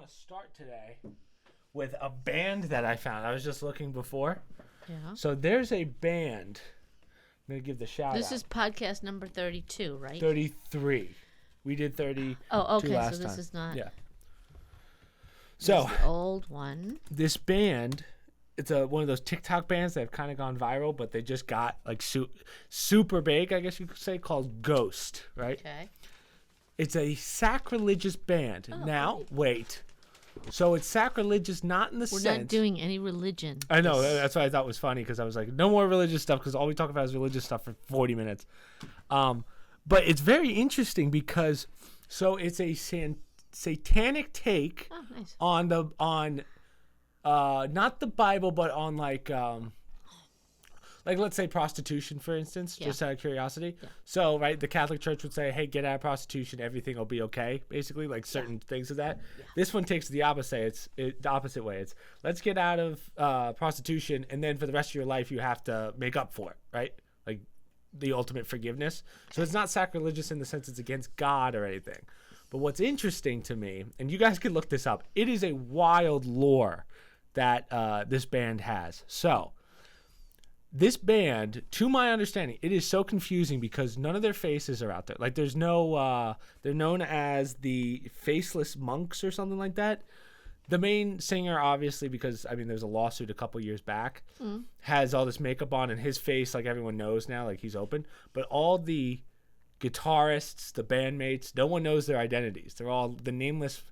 want to start today with a band that I found. I was just looking before. Yeah. So there's a band. I'm going to give the shout out. This is podcast number 32, right? 33. We did 30 Oh, okay. last So this time. is not. Yeah. This So is the old one. this band, it's one of those TikTok bands that have kind of gone viral, but they just got like super big, I guess you could say, called Ghost, right? Okay. It's a sacrilegious band. Oh, now, right. wait. So it's sacrilegious not in the We're sense... not doing any religion. I know. That's what I thought was funny, because I was like, no more religious stuff, because all we talk about is religious stuff for 40 minutes. But it's very interesting because, so it's a satanic take nice. on not the Bible, but on like let's say prostitution, for instance, just out of curiosity. Yeah. So, right, the Catholic Church would say, hey, get out of prostitution, everything will be okay, basically, like certain things of that. Yeah. This one takes the opposite. The opposite way. It's, let's get out of prostitution, and then for the rest of your life, you have to make up for it, right? Like the ultimate forgiveness. So it's not sacrilegious in the sense it's against God or anything. But what's interesting to me, and you guys can look this up, it is a wild lore that this band has. So this band, to my understanding, it is so confusing because none of their faces are out there. Like there's no, they're known as the faceless monks or something like that. The main singer, obviously, because, I mean, there was a lawsuit a couple years back, has all this makeup on, and his face, like everyone knows now, like he's open. But all the guitarists, the bandmates, no one knows their identities. They're all the nameless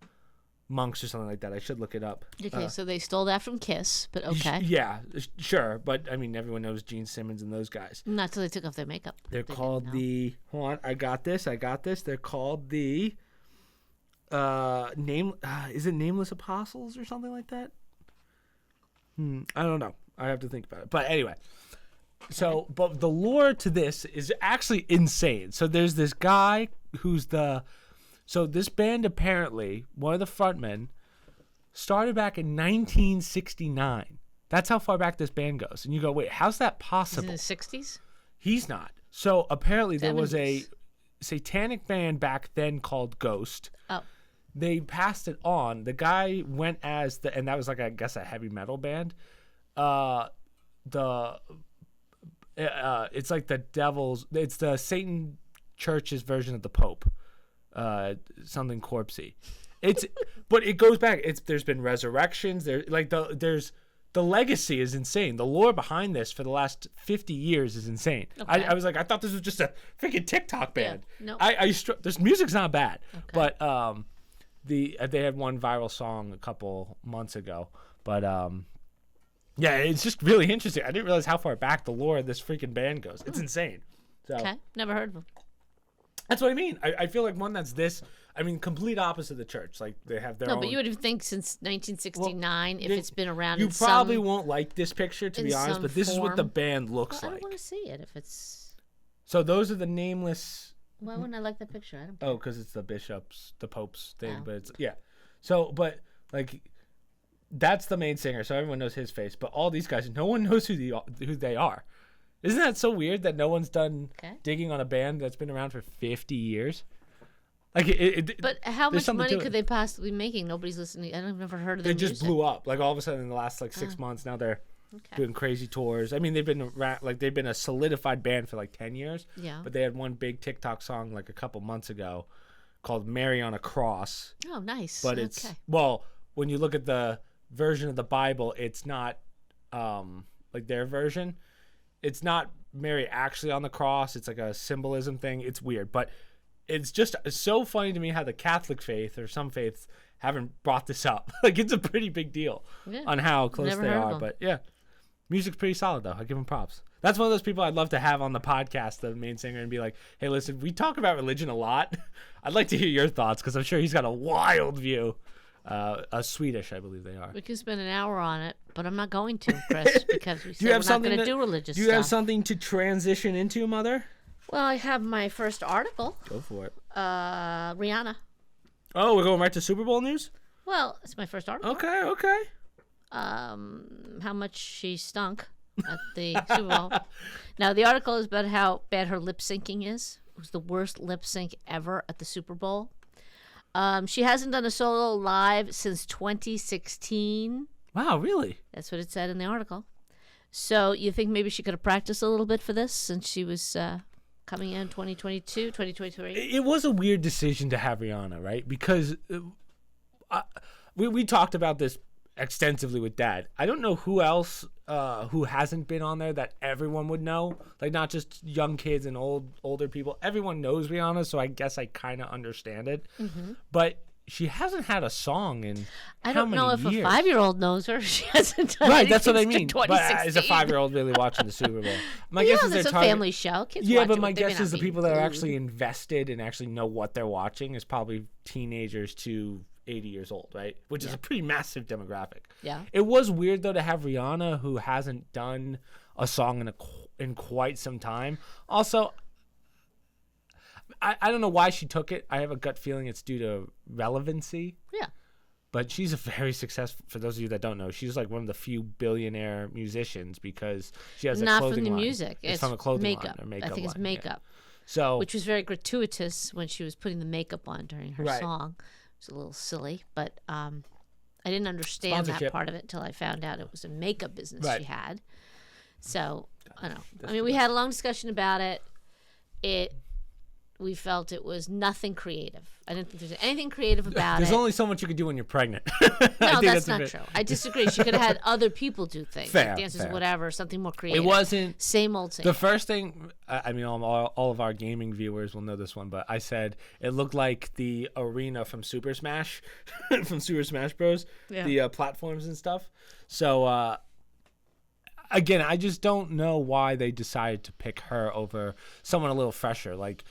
monks or something like that. I should look it up. Okay, so they stole that from Kiss, but okay. Yeah, sure. But, I mean, everyone knows Gene Simmons and those guys. Not till they took off their makeup. They're called the... Hold on, I got this. They're called the... is it Nameless Apostles or something like that? I don't know. I have to think about it. But anyway, so but the lore to this is actually insane. So there's this guy who's so this band, apparently one of the frontmen started back in 1969. That's how far back this band goes. And you go, wait, how's that possible? Is it the 60s? He's not. So apparently there was 70s. a satanic band back then called Ghost. Oh. They passed it on. The guy went as and that was like, I guess, a heavy metal band. It's like it's the Satan Church's version of the Pope. Something corpsey. But it goes back. There's been resurrections. There's the legacy is insane. The lore behind this for the last 50 years is insane. Okay. I was like, I thought this was just a freaking TikTok band. Yeah. Nope. This music's not bad, okay. but they had one viral song a couple months ago, but yeah, it's just really interesting. I didn't realize how far back the lore of this freaking band goes. It's insane. So, okay, never heard of them. That's what I mean. I feel like one that's this. I mean, complete opposite of the church. Like they have their own. No, but you would think since 1969, if it's been around. You probably won't like this picture, to be honest. But this is what the band looks like. I don't want to see it if it's. So those are the nameless. Why wouldn't I like that picture? I don't. Oh, because it's the bishops, the popes thing. Oh. But it's So, but like, that's the main singer, so everyone knows his face. But all these guys, no one knows who they are. Isn't that so weird that no one's done digging on a band that's been around for 50 years? Like, but how much money could they possibly be making? Nobody's listening. I've never heard of their music. They just blew up. Like all of a sudden in the last 6 months, now they're doing crazy tours. I mean, they've been a solidified band for like 10 years. Yeah. But they had one big TikTok song like a couple months ago called "Mary on a Cross." Oh, nice. But it's when you look at the version of the Bible, it's not like their version. It's not Mary actually on the cross. It's like a symbolism thing. It's weird, but it's just so funny to me how the Catholic faith or some faiths haven't brought this up. Like it's a pretty big deal on how close they are. But yeah, music's pretty solid though. I give them props. That's one of those people I'd love to have on the podcast, the main singer, and be like, hey, listen, we talk about religion a lot. I'd like to hear your thoughts because I'm sure he's got a wild view. Swedish, I believe they are. We can spend an hour on it, but I'm not going to, Chris, because we said we're not going to do religious stuff. Do you have something to transition into, Mother? Well, I have my first article. Go for it. Rihanna. Oh, we're going right to Super Bowl news? Well, it's my first article. Okay. How much she stunk at the Super Bowl. Now, the article is about how bad her lip syncing is. It was the worst lip sync ever at the Super Bowl. She hasn't done a solo live since 2016. Wow, really? That's what it said in the article. So you think maybe she could have practiced a little bit for this since she was coming in 2022, 2023? It was a weird decision to have Rihanna, right? Because we talked about this extensively with Dad. I don't know who else who hasn't been on there that everyone would know. Like, not just young kids and older people. Everyone knows Rihanna, so I guess I kind of understand it. Mm-hmm. But she hasn't had a song in I don't know if years? A 5-year-old knows her. She hasn't done right, that's what I mean. But is a 5-year-old really watching the Super Bowl? My guess is it's a family show. Kids yeah, watch but it, my guess is the people that are actually invested and actually know what they're watching is probably teenagers to 80 years old, right? Which is a pretty massive demographic. Yeah. It was weird though to have Rihanna, who hasn't done a song in quite some time. Also, I don't know why she took it. I have a gut feeling it's due to relevancy. Yeah. But she's a very successful, for those of you that don't know, she's like one of the few billionaire musicians because she has a clothing line. Not from the music. It's from a clothing makeup. line or makeup I think it's line, makeup. Yeah. So, which was very gratuitous when she was putting the makeup on during her song. It was a little silly, but I didn't understand that part of it until I found out it was a makeup business she had. So, I don't know. I mean, we had a long discussion about it. We felt it was nothing creative. I didn't think there's anything creative about There's only so much you can do when you're pregnant. No, that's not true. I disagree. She could have had other people do things, like dances, whatever, something more creative. It wasn't same old. The first thing, I mean, all of our gaming viewers will know this one, but I said it looked like the arena from Super Smash, from Super Smash Bros. Yeah. The platforms and stuff. So, again, I just don't know why they decided to pick her over someone a little fresher, like.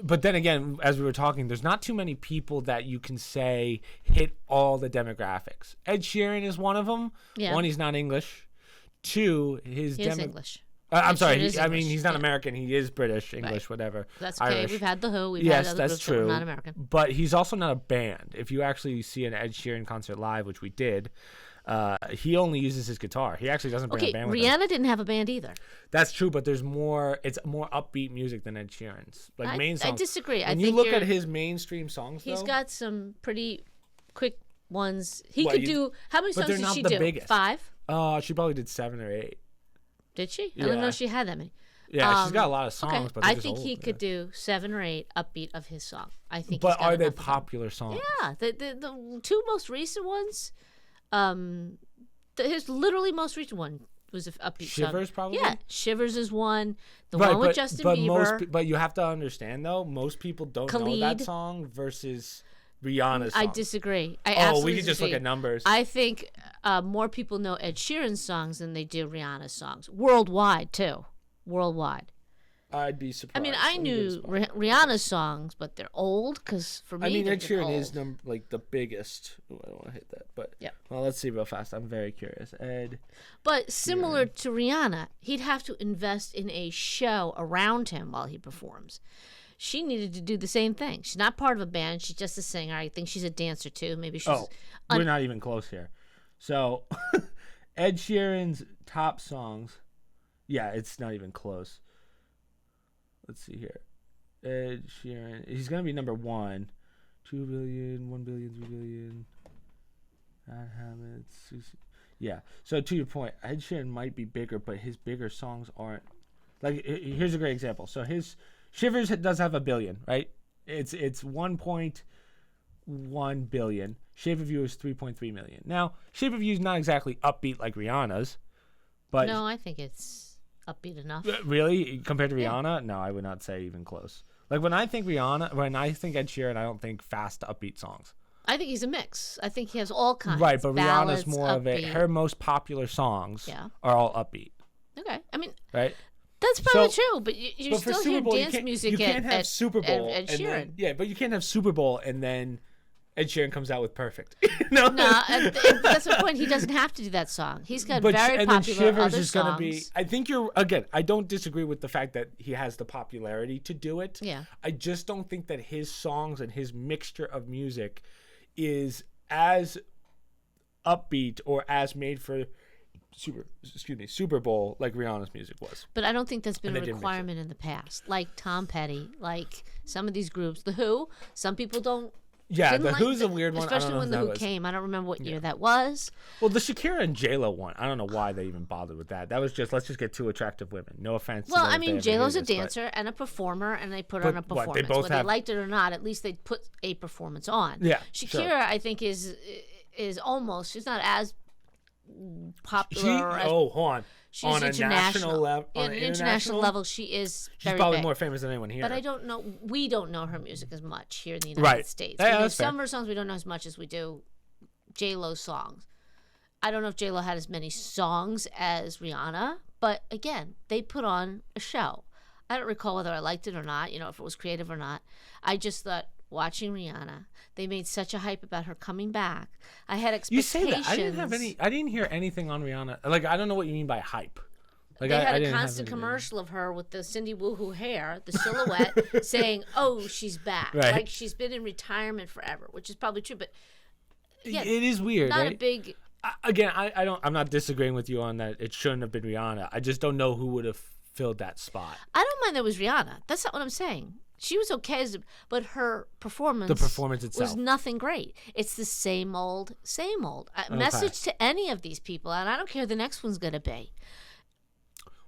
But then again, as we were talking, there's not too many people that you can say hit all the demographics. Ed Sheeran is one of them. Yeah. One, he's not English. Two, his English. I'm sorry. I mean, he's not American. He is British, English, whatever. That's okay. Irish. We've had The Who. We've had other groups that were not American. But he's also not a band. If you actually see an Ed Sheeran concert live, which we did, he only uses his guitar. He actually doesn't bring a band with him. Rihanna didn't have a band either. That's true, but it's more upbeat music than Ed Sheeran's. Like main songs. I disagree. When you look at his mainstream songs, he's got some pretty quick ones. He could do. How many songs did she do? Biggest. 5? She probably did 7 or 8. Did she? I didn't know she had that many. Yeah, she's got a lot of songs. Okay. But I think he could do 7 or 8 upbeat of his song. I think. But are they popular songs? Yeah, the 2 most recent ones. His literally most recent one was an upbeat song. Shivers, probably? Yeah, Shivers is one. The one with Justin Bieber. But you have to understand, though, most people don't know that song versus Rihanna's song. I disagree. We could just look at numbers. I think more people know Ed Sheeran's songs than they do Rihanna's songs. Worldwide, too. Worldwide. I'd be surprised. I mean, I knew Rihanna's songs, but they're old because for me, Ed Sheeran is the biggest. Ooh, I don't want to hit that, but yeah. Well, let's see real fast. I'm very curious. Ed. But similar to Rihanna, he'd have to invest in a show around him while he performs. She needed to do the same thing. She's not part of a band. She's just a singer. I think she's a dancer too. Maybe she's. We're not even close here. So, Ed Sheeran's top songs. Yeah, it's not even close. Let's see here. Ed Sheeran. He's going to be number 1. 2 billion, 1 billion, 3 billion. Bad Habits. Yeah. So to your point, Ed Sheeran might be bigger, but his bigger songs aren't. Like, here's a great example. So his Shivers does have 1 billion, right? It's 1.1 billion. Shape of You is 3.3 million. Now, Shape of You is not exactly upbeat like Rihanna's, but no, I think it's upbeat enough. Really? Compared to Rihanna? No, I would not say even close. Like when I think Ed Sheeran, I don't think fast upbeat songs. I think he's a mix. I think he has all kinds. Right, but ballads, Rihanna's more upbeat. of it. Her most popular songs are all upbeat. Okay. I mean, right? That's probably true, but you still hear dance music you can't have Super Bowl Ed Sheeran. But you can't have Super Bowl and then Ed Sheeran comes out with Perfect. No, that's the point. He doesn't have to do that song. He's got very popular Shivers other is songs. Gonna be. I think I don't disagree with the fact that he has the popularity to do it. Yeah. I just don't think that his songs and his mixture of music is as upbeat or as made for Super Bowl like Rihanna's music was. But I don't think that's been a requirement in the past. Like Tom Petty, like some of these groups, The Who. Some people don't Yeah, the Who's a weird one. Especially when the Who came. I don't remember what year that was. Well, the Shakira and J-Lo one, I don't know why they even bothered with that. That was just, let's just get two attractive women. No offense. Well, I mean, J-Lo's a dancer and a performer, and they put on a performance. Whether they liked it or not, at least they put a performance on. Yeah, Shakira, I think, is almost, she's not as popular. Hold on. She's on international level. On an international level, she is. She's probably more famous than anyone here. But I don't know. We don't know her music as much here in the United States. Yeah, we know some of her songs we don't know as much as we do J-Lo's songs. I don't know if J-Lo had as many songs as Rihanna, but again, they put on a show. I don't recall whether I liked it or not. If it was creative or not. I just thought, watching Rihanna, they made such a hype about her coming back. I had expectations. You say that. I didn't hear anything on Rihanna. Like, I don't know what you mean by hype. Like, they had a constant commercial of her with the Cindy Woohoo hair, the silhouette, saying, "Oh, she's back." Right. Like she's been in retirement forever, which is probably true. But yeah, it is weird. Not right? a big. Again, I'm not disagreeing with you on that. It shouldn't have been Rihanna. I just don't know who would have filled that spot. I don't mind that it was Rihanna. That's not what I'm saying. She was okay, but her performance, itself, was nothing great. It's the same old. Message to any of these people, and I don't care who the next one's going to be.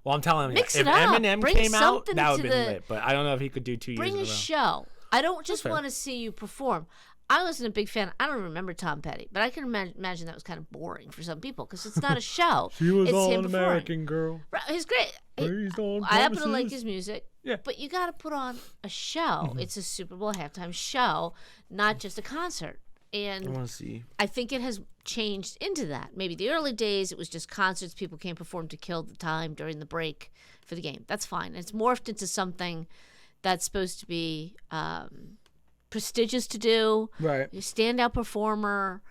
Well, I'm telling you, if Eminem came out, that would have been lit. But I don't know if he could do 2 years in a row. Bring a show. I don't just want to see you perform. I wasn't a big fan. I don't remember Tom Petty, but I can imagine that was kind of boring for some people because it's not a show. She was all an American girl. Right, he's great. I happen to like his music. Yeah. But you got to put on a show. Mm-hmm. It's a Super Bowl halftime show, not just a concert. And I want to see. I think it has changed into that. Maybe the early days, it was just concerts. People came perform to kill the time during the break for the game. That's fine. It's morphed into something that's supposed to be prestigious to do. Right. You're a standout performer,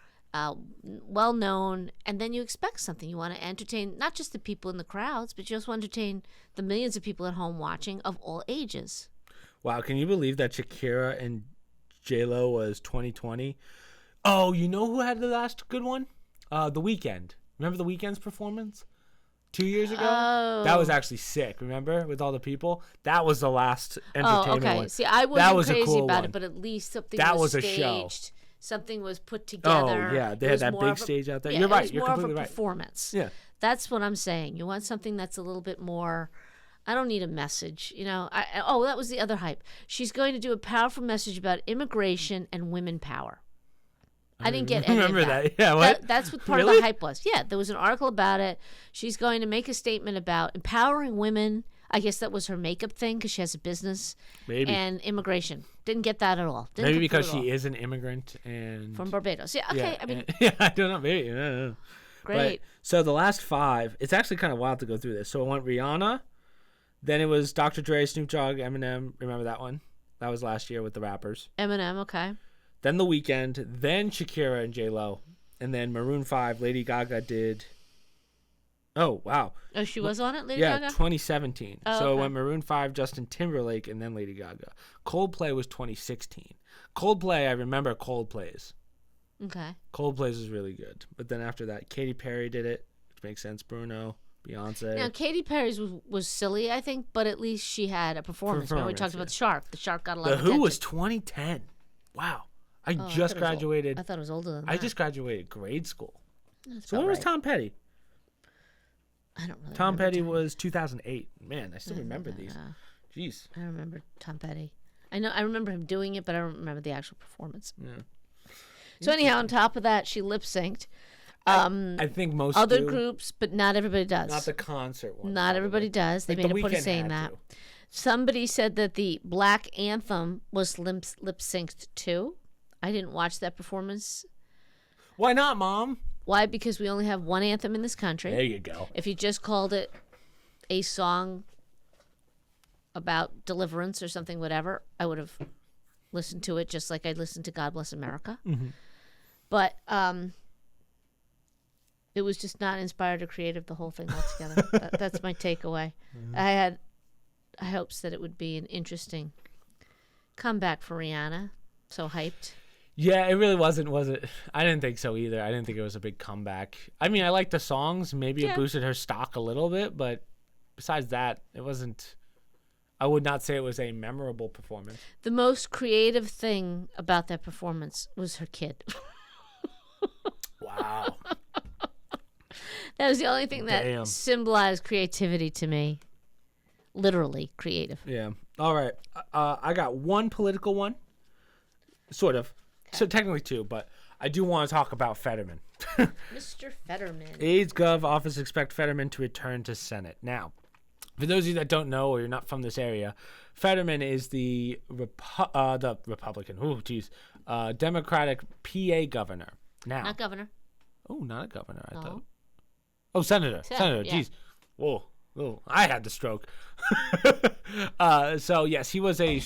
well known, and then you expect something. You want to entertain not just the people in the crowds, but you also want to entertain the millions of people at home watching of all ages. Wow, can you believe that Shakira and J-Lo was 2020? Oh, you know who had the last good one? The Weeknd. Remember the Weeknd's performance 2 years ago? Oh. That was actually sick. Remember, with all the people? That was the last entertainment one. Oh, okay. See, I wasn't crazy about it, but at least something was staged. That was a show. Something was put together. Oh, yeah. They had that big stage out there. You're right. You're completely right. It was more of a performance. Yeah. That's what I'm saying. You want something that's a little bit more... I don't need a message, that was the other hype. She's going to do a powerful message about immigration and women power. I didn't get any of that. Yeah, what? That's what part of the hype was. Yeah, there was an article about it. She's going to make a statement about empowering women. I guess that was her makeup thing because she has a business. Maybe. And immigration. Didn't get that at all. Maybe because she is an immigrant and from Barbados. Yeah, okay. I don't know. Maybe. I don't know. Great. But, so the last 5, it's actually kind of wild to go through this. So it went Rihanna. Then it was Dr. Dre, Snoop Dogg, Eminem. Remember that one? That was last year with the rappers. Eminem, okay. Then The Weeknd. Then Shakira and J-Lo. And then Maroon 5, Lady Gaga did... Oh, wow. Oh, she was on it, Lady Gaga? Yeah, 2017. So okay. It went Maroon 5, Justin Timberlake, and then Lady Gaga. Coldplay was 2016. Coldplay, I remember Coldplay's. Okay. Coldplay's was really good. But then after that, Katy Perry did it, which makes sense. Bruno. Beyonce. Now, Katy Perry's was silly, I think, but at least she had a performance. Remember we talked about the Shark. The Shark got a lot of attention. The Who was 2010. Wow. I just graduated. I thought it was older than that. I just graduated grade school. That's so when was Tom Petty? I don't really Tom Petty was 2008. Man, I still remember these. Jeez. I remember Tom Petty. I remember him doing it, but I don't remember the actual performance. Yeah. So anyhow, on top of that, she lip-synced. I think most other groups, but not everybody does. Not the concert one. Not everybody does. They made a point of saying that. Somebody said that the Black Anthem was lip-synced too. I didn't watch that performance. Why not, Mom? Why? Because we only have one anthem in this country. There you go. If you just called it a song about deliverance or something, whatever, I would have listened to it just like I listened to God Bless America. Mm-hmm. But it was just not inspired or creative, the whole thing altogether. That's my takeaway. Mm-hmm. I had high hopes that it would be an interesting comeback for Rihanna. So hyped. Yeah, it really wasn't, was it? I didn't think so either. I didn't think it was a big comeback. I mean, I liked the songs. Maybe it boosted her stock a little bit, but besides that, it wasn't... I would not say it was a memorable performance. The most creative thing about that performance was her kid. Wow. That was the only thing that symbolized creativity to me. Literally creative. Yeah. All right. I got one political one. Sort of. Okay. So technically two, but I do want to talk about Fetterman. Mr. Fetterman. AIDS Gov office expect Fetterman to return to Senate. Now, for those of you that don't know or you're not from this area, Fetterman is the Republican. Oh, geez. Democratic PA governor. Now. Not governor. Oh, not a governor, I thought. Oh, senator. Senator. Yeah. Jeez. Whoa. Oh, I had the stroke. So yes, he was a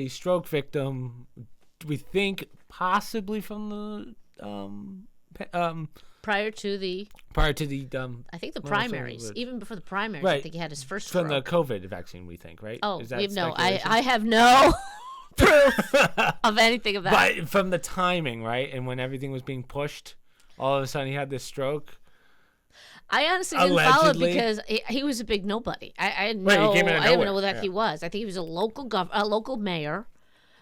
stroke victim. We think possibly from the prior to the I think the primaries, even before the primaries. Right. I think he had his first from stroke. the COVID vaccine. We think, right? Oh, I have no proof of anything of that. But from the timing, right, and when everything was being pushed, all of a sudden he had this stroke. I honestly didn't follow it because he was a big nobody. I didn't know who that he was. I think he was a local mayor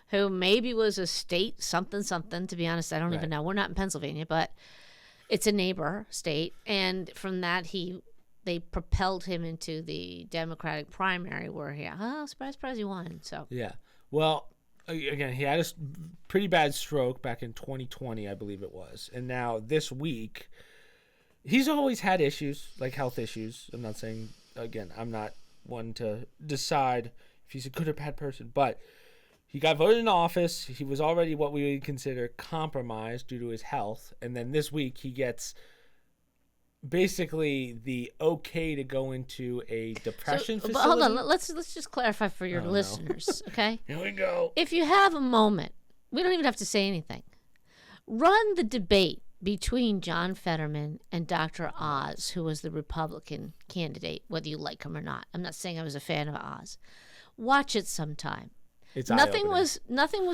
who maybe was a state something. To be honest, I don't even know. We're not in Pennsylvania, but it's a neighbor state. And from that, they propelled him into the Democratic primary where surprise, he won. So yeah. Well, again, he had a pretty bad stroke back in 2020, I believe it was. And now this week, he's always had issues, like health issues. I'm not saying, again, I'm not one to decide if he's a good or bad person, but he got voted into office. He was already what we would consider compromised due to his health. And then this week he gets basically the okay to go into a depression facility. But hold on, let's just clarify for your listeners, okay? Here we go. If you have a moment, we don't even have to say anything. Run the debate between John Fetterman and Dr. Oz, who was the Republican candidate, whether you like him or not. I'm not saying I was a fan of Oz. Watch it sometime. Nothing was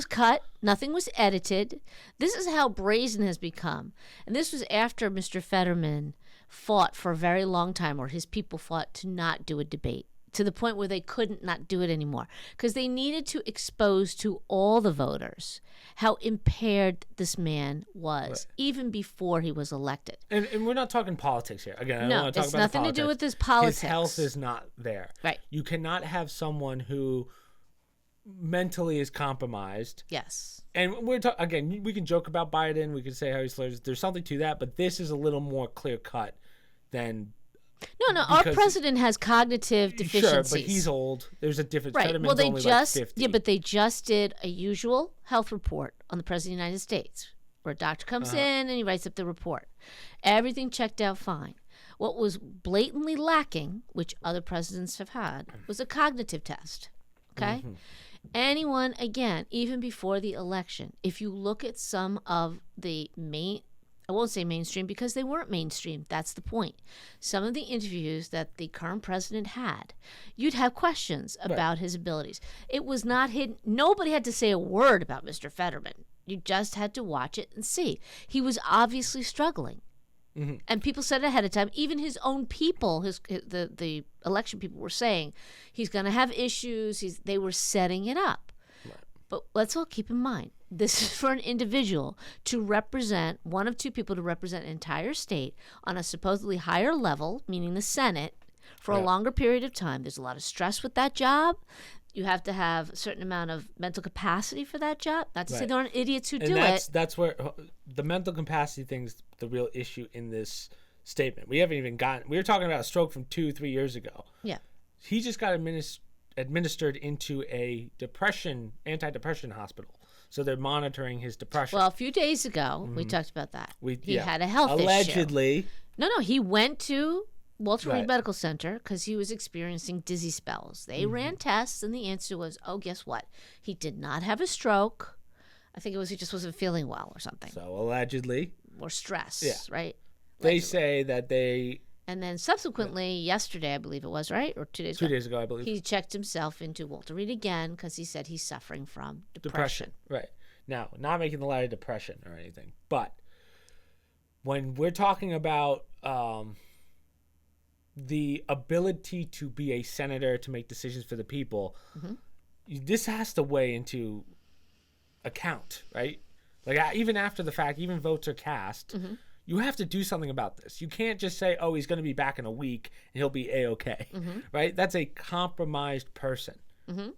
cut. Nothing was edited. This is how brazen it has become. And this was after Mr. Fetterman fought for a very long time, or his people fought to not do a debate, to the point where they couldn't not do it anymore because they needed to expose to all the voters how impaired this man was, even before he was elected. And we're not talking politics here. Again, I don't want to talk it's about nothing to do with his politics. His health is not there. Right. You cannot have someone who mentally is compromised. Yes. And we're again, we can joke about Biden. We can say how he slurs. There's something to that, but this is a little more clear cut than. No. Our president has cognitive deficiencies. Sure, but he's old. There's a difference. Right. Fetterman's well, they only just like 50. Yeah, but they just did a usual health report on the president of the United States, where a doctor comes in and he writes up the report. Everything checked out fine. What was blatantly lacking, which other presidents have had, was a cognitive test. Okay. Mm-hmm. Anyone, again, even before the election, if you look at some of the I won't say mainstream because they weren't mainstream. That's the point. Some of the interviews that the current president had, you'd have questions about his abilities. It was not hidden. Nobody had to say a word about Mr. Fetterman. You just had to watch it and see. He was obviously struggling. Mm-hmm. And people said ahead of time, even his own people, the election people were saying, he's going to have issues. They were setting it up. Right. But let's all keep in mind, this is for an individual to represent, one of two people to represent an entire state on a supposedly higher level, meaning the Senate, for a longer period of time. There's a lot of stress with that job. You have to have a certain amount of mental capacity for that job. Not to say there aren't idiots who do it. That's where the mental capacity thing is the real issue in this statement. We haven't even gotten. We were talking about a stroke from 2-3 years ago. Yeah. He just got administered into a anti-depression hospital. So they're monitoring his depression. Well, a few days ago, we talked about that. He had a health issue. Allegedly. No, he went to Walter Reed Medical Center because he was experiencing dizzy spells. They ran tests, and the answer was, guess what? He did not have a stroke. I think it was he just wasn't feeling well or something. So allegedly. Or stress, right? They say that they... And then subsequently, yesterday, I believe it was, right? Or 2 days ago? 2 days ago, I believe. He checked himself into Walter Reed again because he said he's suffering from depression. Right. Now, not making the light of depression or anything, but when we're talking about the ability to be a senator, to make decisions for the people, this has to weigh into account, right? Like even after the fact, even votes are cast, you have to do something about this. You can't just say, oh, he's going to be back in a week and he'll be A-okay, right? That's a compromised person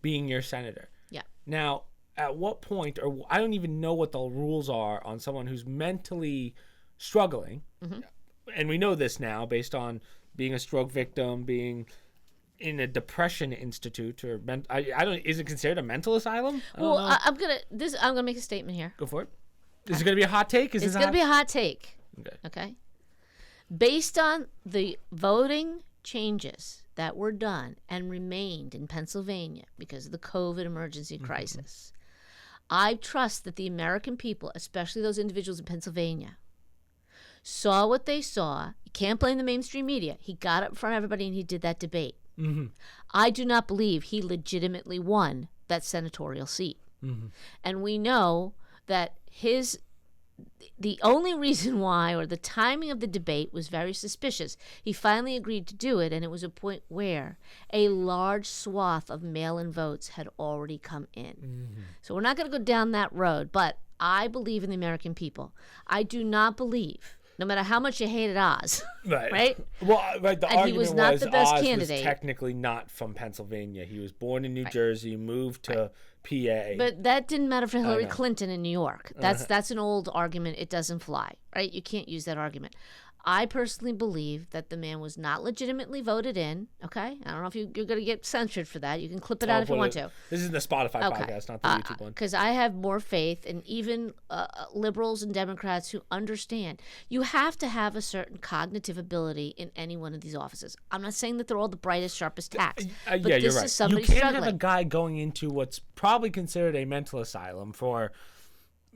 being your senator. Yeah. Now, at what point, or I don't even know what the rules are on someone who's mentally struggling, and we know this now based on being a stroke victim, being in a depression institute, or I don't. Is it considered a mental asylum? I'm gonna make a statement here. Go for it. Is it gonna be a hot take? It's gonna be a hot take. Okay. Based on the voting changes that were done and remained in Pennsylvania because of the COVID emergency crisis, I trust that the American people, especially those individuals in Pennsylvania, saw what they saw. You can't blame the mainstream media. He got up in front of everybody and he did that debate. I do not believe he legitimately won that senatorial seat. And we know that the only reason why, or the timing of the debate, was very suspicious. He finally agreed to do it, and it was a point where a large swath of mail-in votes had already come in. So we're not going to go down that road, but I believe in the American people. I do not believe, no matter how much you hated Oz, right? Well, right. The argument he was not the best Oz candidate. was technically not from Pennsylvania. He was born in New Jersey, moved to PA. But that didn't matter for Hillary Clinton in New York. That's an old argument. It doesn't fly, right? You can't use that argument. I personally believe that the man was not legitimately voted in, okay? I don't know if you're going to get censored for that. You can clip it out if you want to. This is the Spotify podcast, not the YouTube one. Because I have more faith in even liberals and Democrats who understand you have to have a certain cognitive ability in any one of these offices. I'm not saying that they're all the brightest, sharpest tacks. But yeah, you're this right. is somebody you can't struggling. have a guy going into what's probably considered a mental asylum for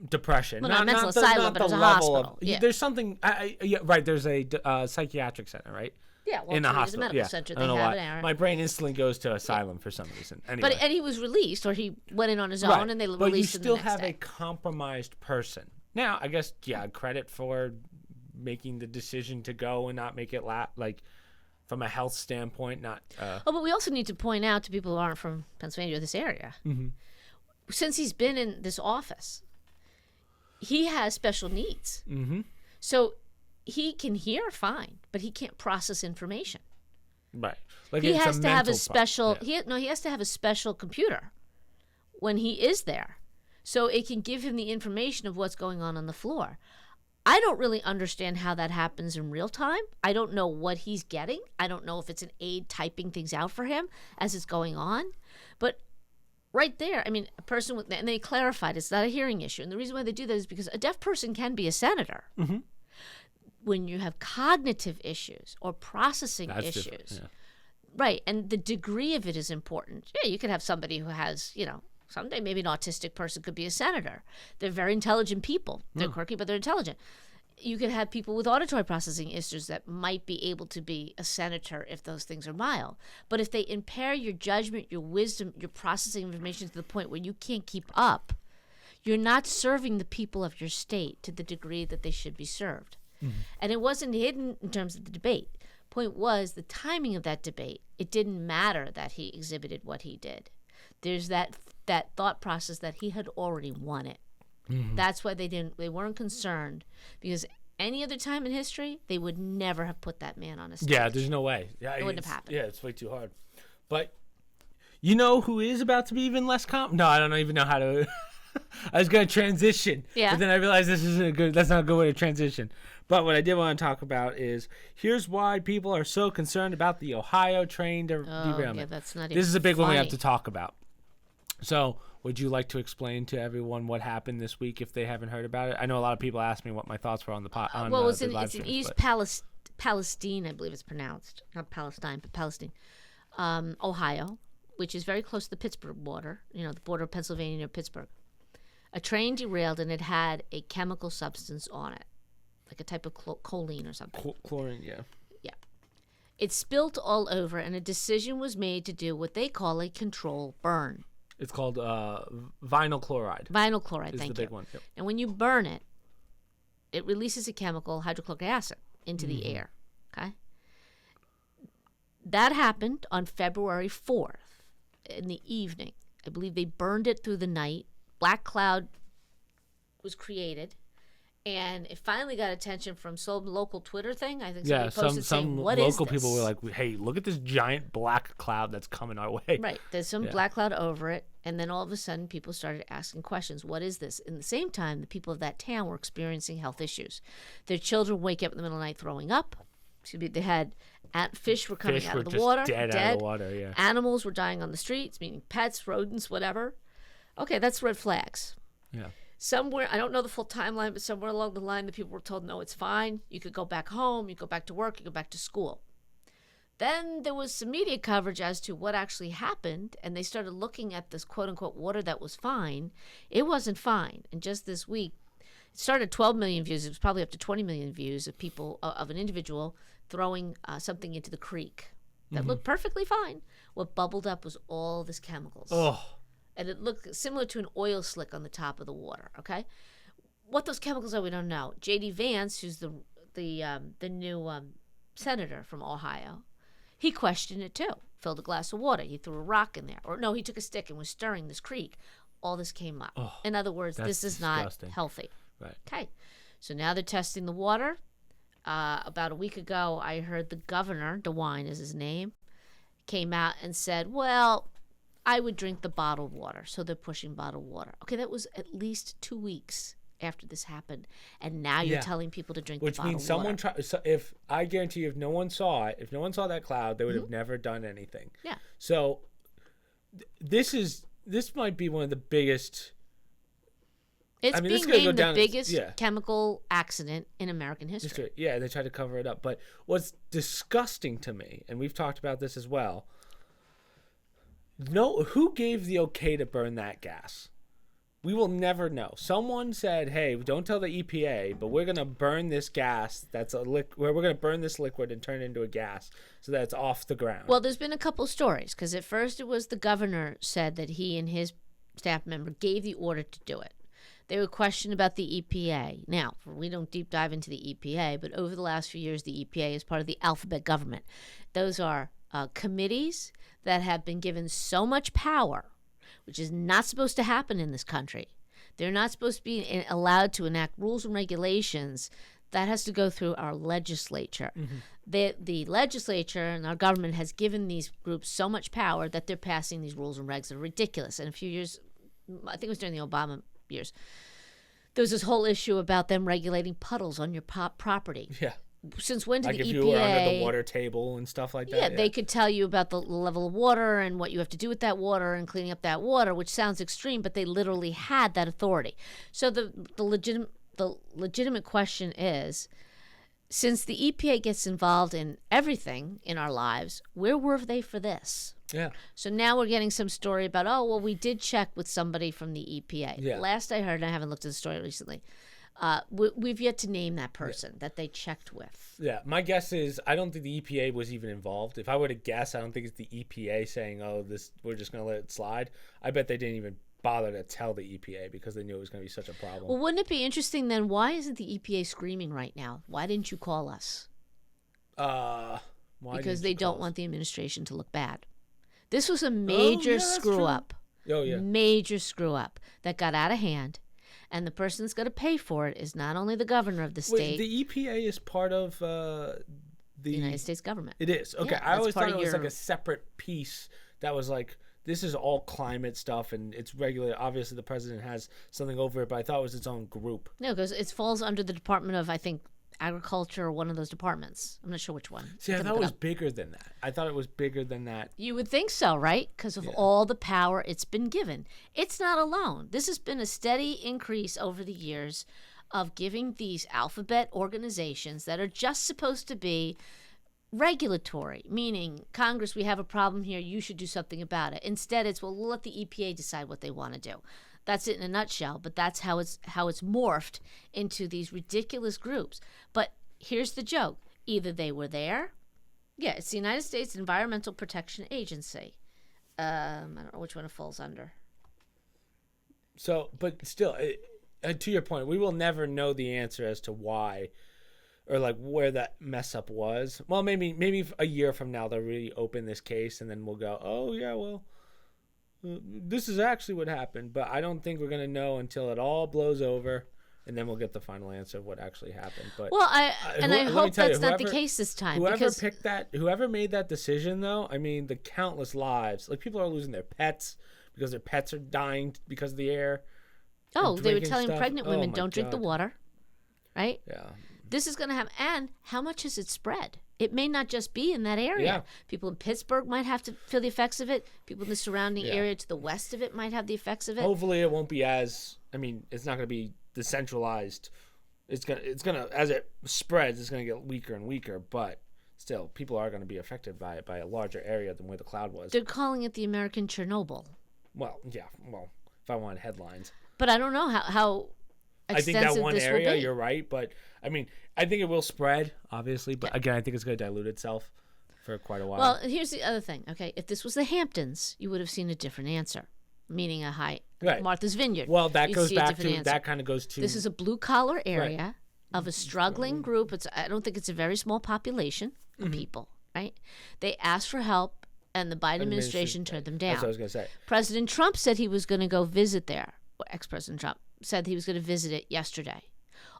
depression. Well, not mental asylum, but it's a hospital. There's something. Right. There's a psychiatric center, right? Yeah, well, in the there's hospital. a medical center. They have an error. My brain instantly goes to asylum for some reason. Anyway. And he was released, or he went in on his own, and they released him the next day. But you still have a compromised person. Now, I guess, credit for making the decision to go and not make it from a health standpoint, not. But we also need to point out to people who aren't from Pennsylvania or this area, since he's been in this office, he has special needs. So he can hear fine, but he can't process information. Right. He has to have a special. He has to have a special computer when he is there, so it can give him the information of what's going on the floor. I don't really understand how that happens in real time. I don't know what he's getting. I don't know if it's an aide typing things out for him as it's going on, but. Right there, I mean, a person with, and they clarified it's not a hearing issue. And the reason why they do that is because a deaf person can be a senator. When you have cognitive issues or processing issues, right, and the degree of it is important. Yeah, you could have somebody who has, someday maybe an autistic person could be a senator. They're very intelligent people. They're quirky, but they're intelligent. You could have people with auditory processing issues that might be able to be a senator if those things are mild. But if they impair your judgment, your wisdom, your processing information to the point where you can't keep up, you're not serving the people of your state to the degree that they should be served. And it wasn't hidden in terms of the debate. Point was the timing of that debate. It didn't matter that he exhibited what he did. There's that thought process that he had already won it. That's why they weren't concerned, because any other time in history they would never have put that man on a stage. Yeah, there's no way. Yeah, it wouldn't have happened. Yeah, it's way too hard. But you know who is about to be even less No, I don't even know how to. I was going to transition, but then I realized that's not a good way to transition. But what I did want to talk about is here's why people are so concerned about the Ohio train derailment. Yeah, that's not even This is a big funny. one we have to talk about. So, would you like to explain to everyone what happened this week if they haven't heard about it? I know a lot of people asked me what my thoughts were on the it's in East Palestine, I believe it's pronounced. Not Palestine, but Palestine. Ohio, which is very close to the Pittsburgh border, the border of Pennsylvania near Pittsburgh. A train derailed and it had a chemical substance on it, like a type of choline or something. Chlorine, yeah. Yeah. It spilt all over, and a decision was made to do what they call a control burn. It's called vinyl chloride. Vinyl chloride, thank you. Is the big one. Yep. And when you burn it, it releases a chemical, hydrochloric acid, into the air. Okay. that happened on February 4th in the evening. I believe they burned it through the night. Black cloud was created. And it finally got attention from some local Twitter thing. I think somebody posted saying, what is this? Local people were like, hey, look at this giant black cloud that's coming our way. Right. There's some black cloud over it. And then all of a sudden, people started asking questions. What is this? In the same time, the people of that town were experiencing health issues. Their children wake up in the middle of the night throwing up. They had fish were coming out of the water. Dead out of the water, yeah. Animals were dying on the streets, meaning pets, rodents, whatever. Okay, that's red flags. Yeah. Somewhere, I don't know the full timeline, but somewhere along the line, the people were told, no, it's fine. You could go back home. You go back to work. You go back to school. Then there was some media coverage as to what actually happened, and they started looking at this quote-unquote water that was fine. It wasn't fine. And just this week, it started 12 million views. It was probably up to 20 million views of people, of an individual throwing something into the creek that looked perfectly fine. What bubbled up was all this chemicals. Oh. And it looked similar to an oil slick on the top of the water, okay? What those chemicals are, we don't know. J.D. Vance, who's the new senator from Ohio, he questioned it too. Filled a glass of water. He threw a rock in there. Or no, he took a stick and was stirring this creek. All this came up. Oh, in other words, this is disgusting. Not healthy. Right. Okay. So now they're testing the water. About a week ago, I heard the governor, DeWine is his name, came out and said, well, I would drink the bottled water. So they're pushing bottled water. Okay, that was at least 2 weeks after this happened. And now you're telling people to drink the bottled water. Which means someone I guarantee you, if no one saw it, if no one saw that cloud, they would have never done anything. Yeah. So this might be one of the biggest. It's being named the biggest chemical accident in American history. Yeah, they tried to cover it up. But what's disgusting to me, and we've talked about this as well, who gave the okay to burn that gas? We will never know. Someone said, hey, don't tell the EPA, but we're going to burn this gas. We're going to burn this liquid and turn it into a gas so that it's off the ground. Well, there's been a couple stories, because at first it was the governor said that he and his staff member gave the order to do it. They were questioned about the EPA. Now, we don't deep dive into the EPA, but over the last few years, the EPA is part of the alphabet government. Those are committees that have been given so much power, which is not supposed to happen in this country. They're not supposed to be allowed to enact rules and regulations. That has to go through our legislature. The legislature and our government has given these groups so much power that they're passing these rules and regs that are ridiculous. And a few years, I think it was during the Obama years, there was this whole issue about them regulating puddles on your property. Yeah. Since when did the EPA... Like if you were under the water table and stuff like that? Yeah, they could tell you about the level of water and what you have to do with that water and cleaning up that water, which sounds extreme, but they literally had that authority. So the legitimate question is, since the EPA gets involved in everything in our lives, where were they for this? Yeah. So now we're getting some story about, we did check with somebody from the EPA. Yeah. Last I heard, and I haven't looked at the story recently, we've yet to name that person that they checked with. Yeah, my guess is I don't think the EPA was even involved. If I were to guess, I don't think it's the EPA saying, we're just going to let it slide. I bet they didn't even bother to tell the EPA because they knew it was going to be such a problem. Well, wouldn't it be interesting then? Why isn't the EPA screaming right now? Why didn't you call us? Because they don't want the administration to look bad. This was a major screw-up. Oh, yeah. Major screw-up that got out of hand. And the person that's going to pay for it is not only the governor of the state. Wait, the EPA is part of the United States government. It is. Okay, I always thought it was like a separate piece that was like, this is all climate stuff and it's regulated. Obviously, the president has something over it, but I thought it was its own group. No, because it falls under the Department of, I think, Agriculture or one of those departments. I'm not sure which one. See, I thought it was bigger than that. I thought it was bigger than that. You would think so, right? Because of all the power it's been given. It's not alone. This has been a steady increase over the years of giving these alphabet organizations that are just supposed to be regulatory, meaning, Congress, we have a problem here, you should do something about it. Instead, it's, we'll let the EPA decide what they want to do. That's it in a nutshell, but that's how it's morphed into these ridiculous groups. But here's the joke. Either they were there. Yeah, it's the United States Environmental Protection Agency. I don't know which one it falls under. So, but still, to your point, we will never know the answer as to why or like where that mess up was. Well, maybe a year from now they'll really open this case, and then we'll go, oh yeah, well, this is actually what happened. But I don't think we're gonna know until it all blows over, and then we'll get the final answer of what actually happened. But I hope that's not the case this time. Whoever made that decision, though, I mean, the countless lives, like people are losing their pets because their pets are dying because of the air. Oh, they were telling pregnant women, don't drink the water, right? Yeah. This is going to happen. And how much has it spread? It may not just be in that area. Yeah. People in Pittsburgh might have to feel the effects of it. People in the surrounding area to the west of it might have the effects of it. Hopefully it won't be it's not going to be decentralized. It's gonna as it spreads, it's going to get weaker and weaker, but still, people are going to be affected by it by a larger area than where the cloud was. They're calling it the American Chernobyl. Well, yeah. Well, if I wanted headlines. But I don't know how extensive this will be. I think that one area, you're right. But, I think it will spread, obviously. But, again, I think it's going to dilute itself for quite a while. Well, here's the other thing. Okay, if this was the Hamptons, you would have seen a different answer, meaning a high Martha's Vineyard. Well, that goes back to, that kind of goes to. This is a blue-collar area of a struggling group. I don't think it's a very small population of people, right? They asked for help, and the Biden administration turned them down. That's what I was going to say. President Trump said he was going to go visit there. Ex-President Trump said he was going to visit it yesterday.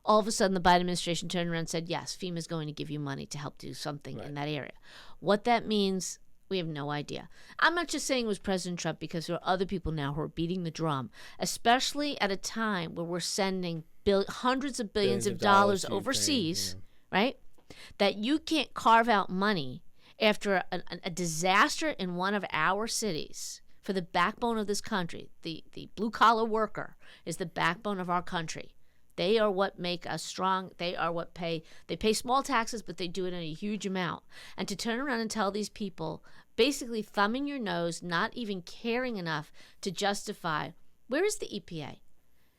All of a sudden, the Biden administration turned around and said, yes, FEMA is going to give you money to help do something in that area. What that means, we have no idea. I'm not just saying it was President Trump because there are other people now who are beating the drum, especially at a time where we're sending hundreds of billions of dollars overseas, right? That you can't carve out money after a disaster in one of our cities. For the backbone of this country, the blue-collar worker is the backbone of our country. They are what make us strong. They are what they pay small taxes, but they do it in a huge amount. And to turn around and tell these people, basically thumbing your nose, not even caring enough to justify, where is the EPA?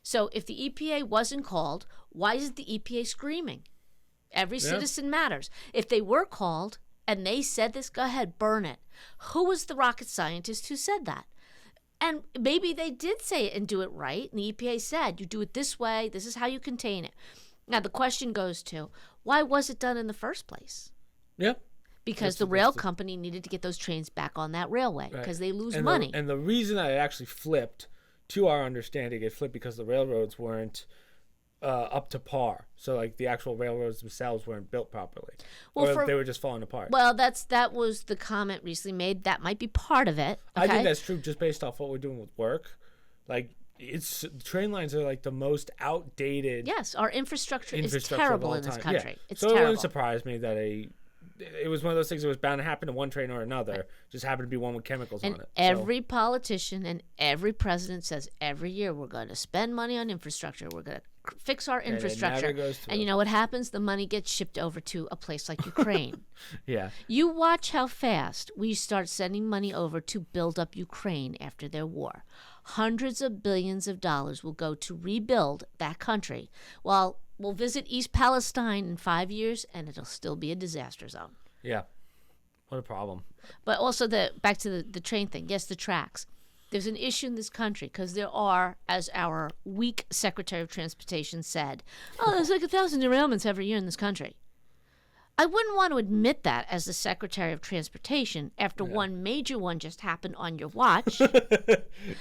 So if the EPA wasn't called, why is the EPA screaming? Every citizen matters. If they were called, and they said this, go ahead, burn it. Who was the rocket scientist who said that? And maybe they did say it and do it right. And the EPA said, you do it this way. This is how you contain it. Now, the question goes to, why was it done in the first place? Yeah. Because the rail company needed to get those trains back on that railway because they lose money. And the reason that it actually flipped, to our understanding, it flipped because the railroads weren't up to par. So like the actual railroads themselves weren't built properly, or they were just falling apart. Well, that was the comment recently made. That might be part of it. Okay? I think that's true, just based off what we're doing with work. Like train lines are like the most outdated. Yes, our infrastructure is terrible in this country. Yeah. It's so terrible. It wouldn't surprise me that it was one of those things that was bound to happen to one train or another. Right. Just happened to be one with chemicals on it. Every politician and every president says every year we're going to spend money on infrastructure. We're going to fix our infrastructure. And you know what happens? The money gets shipped over to a place like Ukraine. Yeah. You watch how fast we start sending money over to build up Ukraine after their war. Hundreds of billions of dollars will go to rebuild that country, while we'll visit East Palestine in 5 years, and it'll still be a disaster zone. Yeah. What a problem. But also, back to the train thing. Yes, the tracks. There's an issue in this country because there are, as our weak Secretary of Transportation said, there's like 1,000 derailments every year in this country. I wouldn't want to admit that as the Secretary of Transportation after one major one just happened on your watch.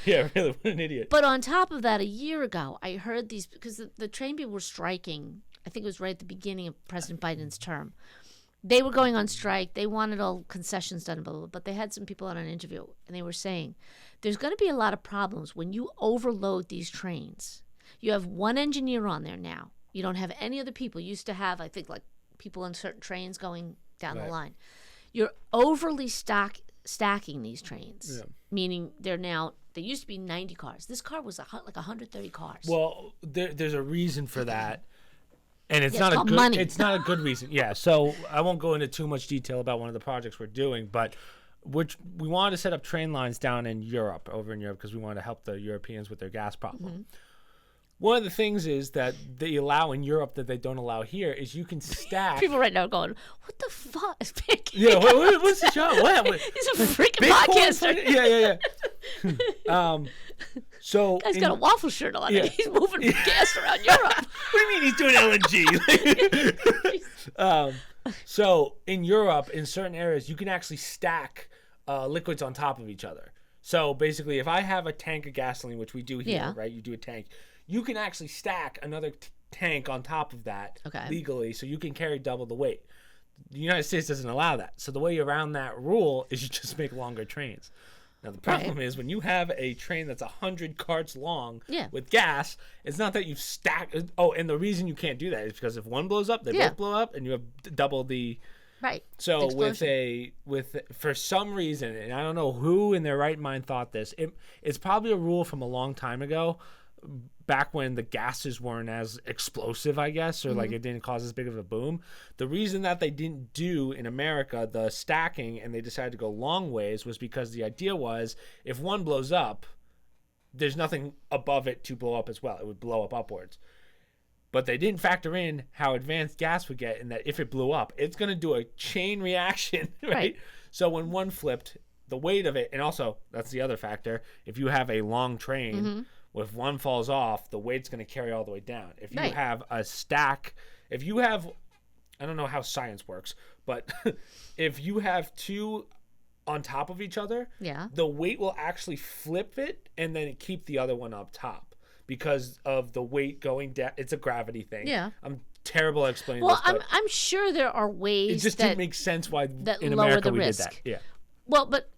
Yeah, really, what an idiot. But on top of that, a year ago, I heard these, because the train people were striking, I think it was right at the beginning of President Biden's term. They were going on strike. They wanted all concessions done, blah, blah, blah, but they had some people on an interview, and they were saying, there's going to be a lot of problems when you overload these trains. You have one engineer on there now. You don't have any other people. You used to have, I think, like people on certain trains going down the line. You're overly stacking these trains, meaning they used to be 90 cars. This car was like 130 cars. Well, there's a reason for that. And it's not a good reason. Yeah, so I won't go into too much detail about one of the projects we're doing, but we wanted to set up train lines down in Europe, because we wanted to help the Europeans with their gas problem. Mm-hmm. One of the things is that they allow in Europe that they don't allow here is you can stack. People right now are going, what the fuck? Yeah, what's the job? What? He's a freaking podcaster. Yeah. So guy's got a waffle shirt on and he's moving gas around Europe. What do you mean he's doing LNG? So in Europe, in certain areas, you can actually stack liquids on top of each other. So basically, if I have a tank of gasoline, which we do here, right? You do a tank. You can actually stack another tank on top of that legally, so you can carry double the weight. The United States doesn't allow that. So the way around that rule is you just make longer trains. Now, the problem is when you have a train that's 100 carts long with gas, it's not that you've stacked. Oh, and the reason you can't do that is because if one blows up, they both blow up, and you have double the. Right. So for some reason, and I don't know who in their right mind thought this, it's probably a rule from a long time ago, back when the gases weren't as explosive, I guess, or like it didn't cause as big of a boom. The reason that they didn't do in America the stacking and they decided to go long ways was because the idea was if one blows up, there's nothing above it to blow up as well. It would blow up upwards. But they didn't factor in how advanced gas would get, and that if it blew up, it's going to do a chain reaction, right? So when one flipped, the weight of it, and also that's the other factor, if you have a long train, if one falls off, the weight's going to carry all the way down. If you have a stack, if you have, I don't know how science works, but if you have two on top of each other, the weight will actually flip it and then keep the other one up top because of the weight going down. It's a gravity thing. Yeah. I'm terrible at explaining this. Well, I'm sure there are ways it just didn't make sense why in America we did that. Yeah. Well, but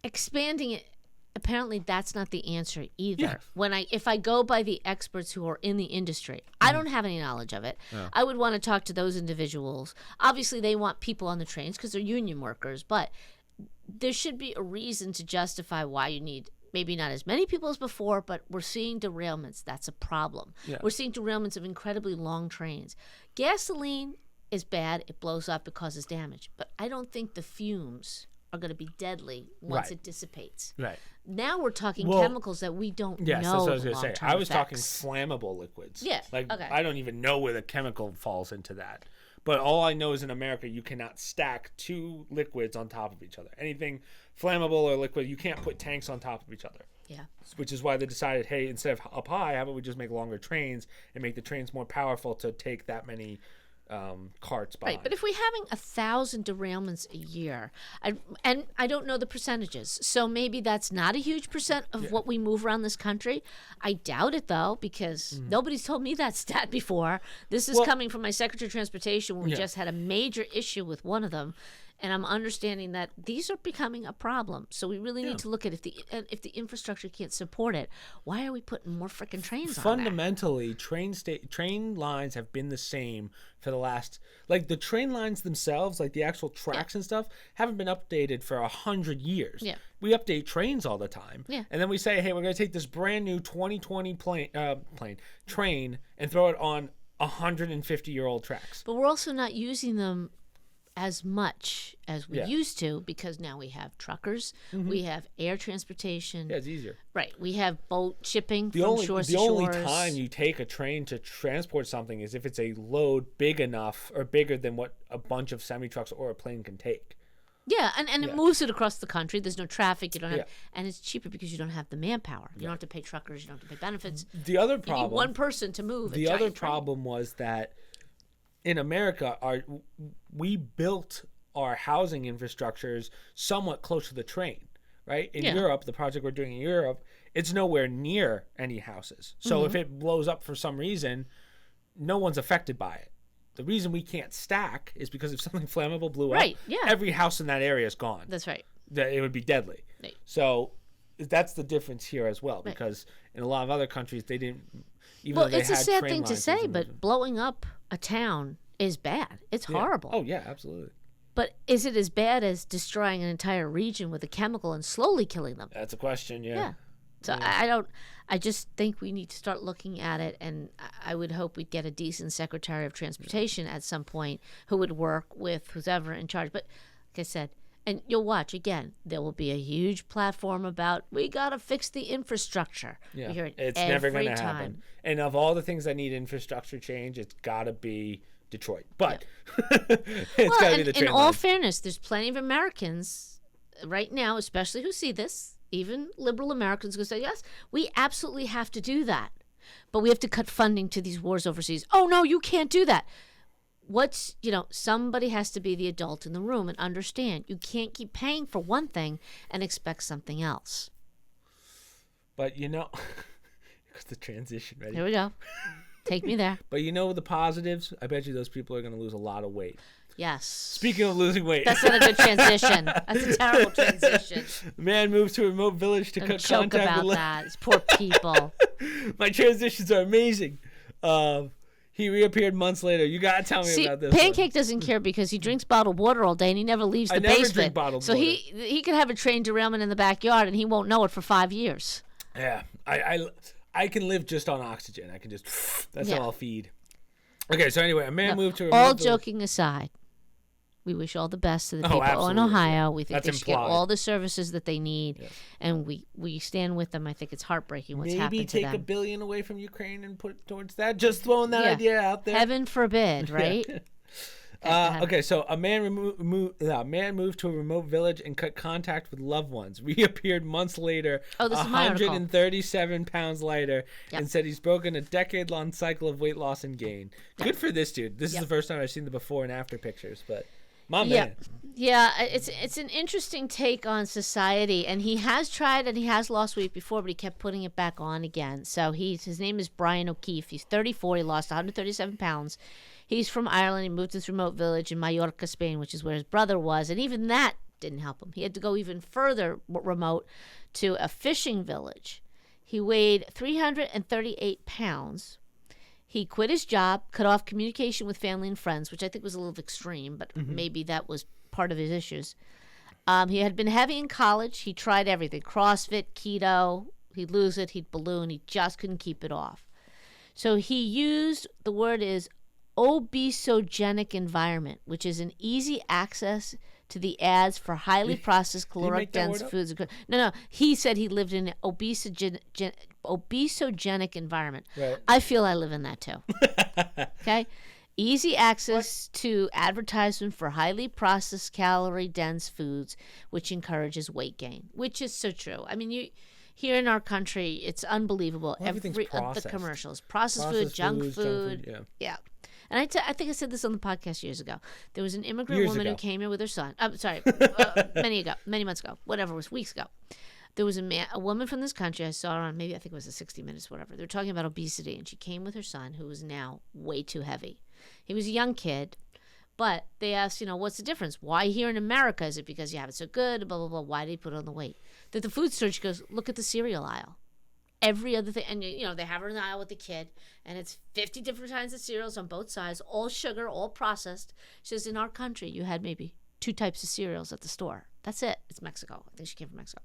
expanding it, apparently that's not the answer either. Yeah. If I go by the experts who are in the industry, I don't have any knowledge of it. No. I would want to talk to those individuals. Obviously, they want people on the trains because they're union workers, but there should be a reason to justify why you need maybe not as many people as before, but we're seeing derailments. That's a problem. Yeah. We're seeing derailments of incredibly long trains. Gasoline is bad. It blows up. It causes damage. But I don't think the fumes are going to be deadly once it dissipates. Right. Now we're talking chemicals that we don't know. Yes, that's what I was going to say. I was talking flammable liquids. Yeah. I don't even know where the chemical falls into that. But all I know is in America, you cannot stack two liquids on top of each other. Anything flammable or liquid, you can't put tanks on top of each other. Yeah. Which is why they decided, hey, instead of up high, how about we just make longer trains and make the trains more powerful to take that many carts behind. Right, but if we're having 1,000 derailments a year, and I don't know the percentages, so maybe that's not a huge percent of what we move around this country. I doubt it, though, because nobody's told me that stat before. This is coming from my Secretary of Transportation, where we just had a major issue with one of them, and I'm understanding that these are becoming a problem. So we really need to look at if the infrastructure can't support it, why are we putting more freaking trains on there? Fundamentally, train lines have been the same for the last, like the train lines themselves, like the actual tracks and stuff, haven't been updated for 100 years. Yeah. We update trains all the time. Yeah. And then we say, hey, we're going to take this brand new 2020 train and throw it on 150-year-old tracks. But we're also not using them as much as we used to, because now we have truckers, we have air transportation. Yeah, it's easier. Right. We have boat shipping from shores to shores. The only time you take a train to transport something is if it's a load big enough or bigger than what a bunch of semi-trucks or a plane can take. Yeah, and it moves it across the country. There's no traffic. You don't have, and it's cheaper because you don't have the manpower. You don't have to pay truckers. You don't have to pay benefits. The other problem, you need one person to move. The other problem was that in America, we built our housing infrastructures somewhat close to the train, right? In Europe, the project we're doing in Europe, it's nowhere near any houses. So if it blows up for some reason, no one's affected by it. The reason we can't stack is because if something flammable blew up, every house in that area is gone. That's right. It would be deadly. Right. So that's the difference here as well, because in a lot of other countries, they didn't. Well, it's a sad thing to say, but blowing up a town is bad. It's horrible. Oh, yeah, absolutely. But is it as bad as destroying an entire region with a chemical and slowly killing them? That's a question, yeah. So I just think we need to start looking at it, and I would hope we'd get a decent Secretary of Transportation at some point who would work with whoever in charge. But like I said, and you'll watch, again, there will be a huge platform about, we got to fix the infrastructure. Yeah, we hear it it's never going to happen. And of all the things that need infrastructure change, it's got to be Detroit. But it's got to be the train in all fairness, there's plenty of Americans right now, especially who see this, even liberal Americans will say, yes, we absolutely have to do that. But we have to cut funding to these wars overseas. Oh, no, you can't do that. Somebody has to be the adult in the room and understand. You can't keep paying for one thing and expect something else. But, because the transition, ready? Here we go. Take me there. But the positives? I bet you those people are going to lose a lot of weight. Yes. Speaking of losing weight. That's not a good transition. That's a terrible transition. The man moves to a remote village to cut joke contact about with that. It's poor people. My transitions are amazing. He reappeared months later. You got to tell me about this. Pancake doesn't care because he drinks bottled water all day and he never leaves the basement. I never drink bottled water. So he could have a train derailment in the backyard and he won't know it for 5 years. Yeah. I can live just on oxygen. I can just, that's how I'll feed. Okay, so anyway, a man moved to a remote all joking aside, we wish all the best to the people in Ohio. We think they should get all the services that they need, and we stand with them. I think it's heartbreaking what's happened to them. Maybe take $1 billion away from Ukraine and put it towards that. Just throwing that idea out there. Heaven forbid, right? Okay, so a man moved to a remote village and cut contact with loved ones. Reappeared months later, 137 pounds lighter, and said he's broken a decade-long cycle of weight loss and gain. Good for this dude. This is the first time I've seen the before and after pictures, but my man. Yeah, it's an interesting take on society, and he has tried and he has lost weight before, but he kept putting it back on again. So his name is Brian O'Keefe. He's 34. He lost 137 pounds. He's from Ireland. He moved to this remote village in Mallorca, Spain, which is where his brother was. And even that didn't help him. He had to go even further remote to a fishing village. He weighed 338 pounds. He quit his job, cut off communication with family and friends, which I think was a little extreme, but maybe that was part of his issues. He had been heavy in college. He tried everything, CrossFit, keto. He'd lose it. He'd balloon. He just couldn't keep it off. So he used, the word is obesogenic environment, which is an easy access to the ads for highly processed caloric dense foods. No, he said he lived in an obesogenic environment. Right. I feel I live in that too. Okay? Easy access to advertisement for highly processed calorie dense foods, which encourages weight gain, which is so true. I mean, here in our country, it's unbelievable. Everything's processed. The commercials, processed food, junk food. Yeah. And I think I said this on the podcast years ago. There was an immigrant woman who came here with her son. I'm sorry, many months ago, whatever it was, weeks ago. There was a woman from this country. I saw her on maybe I think it was a 60 Minutes, whatever. They were talking about obesity, and she came with her son, who was now way too heavy. He was a young kid, but they asked, what's the difference? Why here in America? Is it because you have it so good? Blah blah blah. Why did he put on the weight? That the food store, she goes, look at the cereal aisle. Every other thing, and they have her in the aisle with the kid, and it's 50 different kinds of cereals on both sides, all sugar, all processed. She says, in our country, you had maybe 2 types of cereals at the store. That's it. It's Mexico. I think she came from Mexico.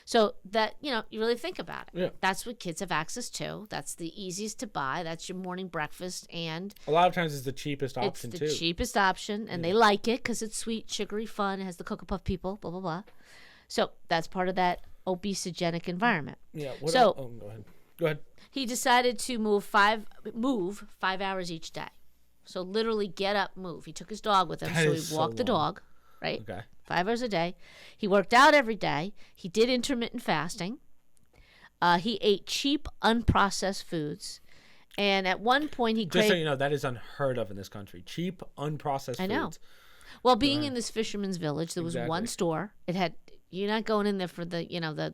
So that, you really think about it. Yeah. That's what kids have access to. That's the easiest to buy. That's your morning breakfast. And a lot of times it's the cheapest option, too. It's the cheapest option, and they like it because it's sweet, sugary, fun. It has the Cocoa Puff people, blah, blah, blah. So that's part of that obesogenic environment. Yeah. Go ahead. He decided to move 5 hours each day. So literally get up, move. He took his dog with him, so he walked the dog, right? Okay. 5 hours a day. He worked out every day. He did intermittent fasting. He ate cheap, unprocessed foods. And at one point he craved... Just so you know, that is unheard of in this country. Cheap, unprocessed foods. I know. Well, being in this fisherman's village, there was one store. It had... You're not going in there for the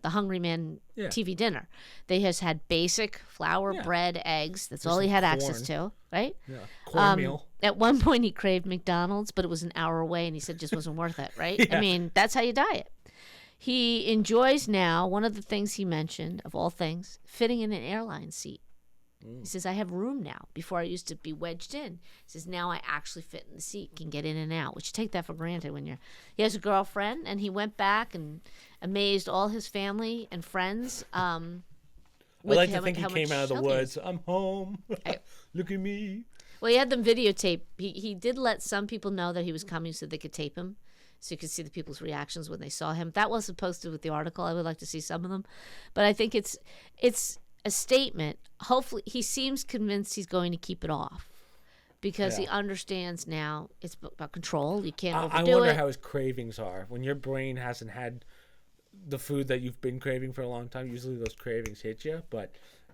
the Hungry Man TV dinner. They just had basic flour, bread, eggs. That's all he had access to, right? Yeah, cornmeal. At one point, he craved McDonald's, but it was an hour away, and he said it just wasn't worth it, right? Yeah. I mean, that's how you diet. He enjoys now, one of the things he mentioned, of all things, fitting in an airline seat. He says, I have room now. Before I used to be wedged in. He says, now I actually fit in the seat, can get in and out, which you take that for granted when he has a girlfriend, and he went back and amazed all his family and friends. I like to think he came out of the woods. I'm home. Look at me. Well, he had them videotape. He did let some people know that he was coming so they could tape him. So you could see the people's reactions when they saw him. That wasn't posted with the article. I would like to see some of them. But I think it's a statement. Hopefully, he seems convinced he's going to keep it off because he understands now it's about control. You can't overdo it. I wonder how his cravings are when your brain hasn't had the food that you've been craving for a long time. Usually those cravings hit you, but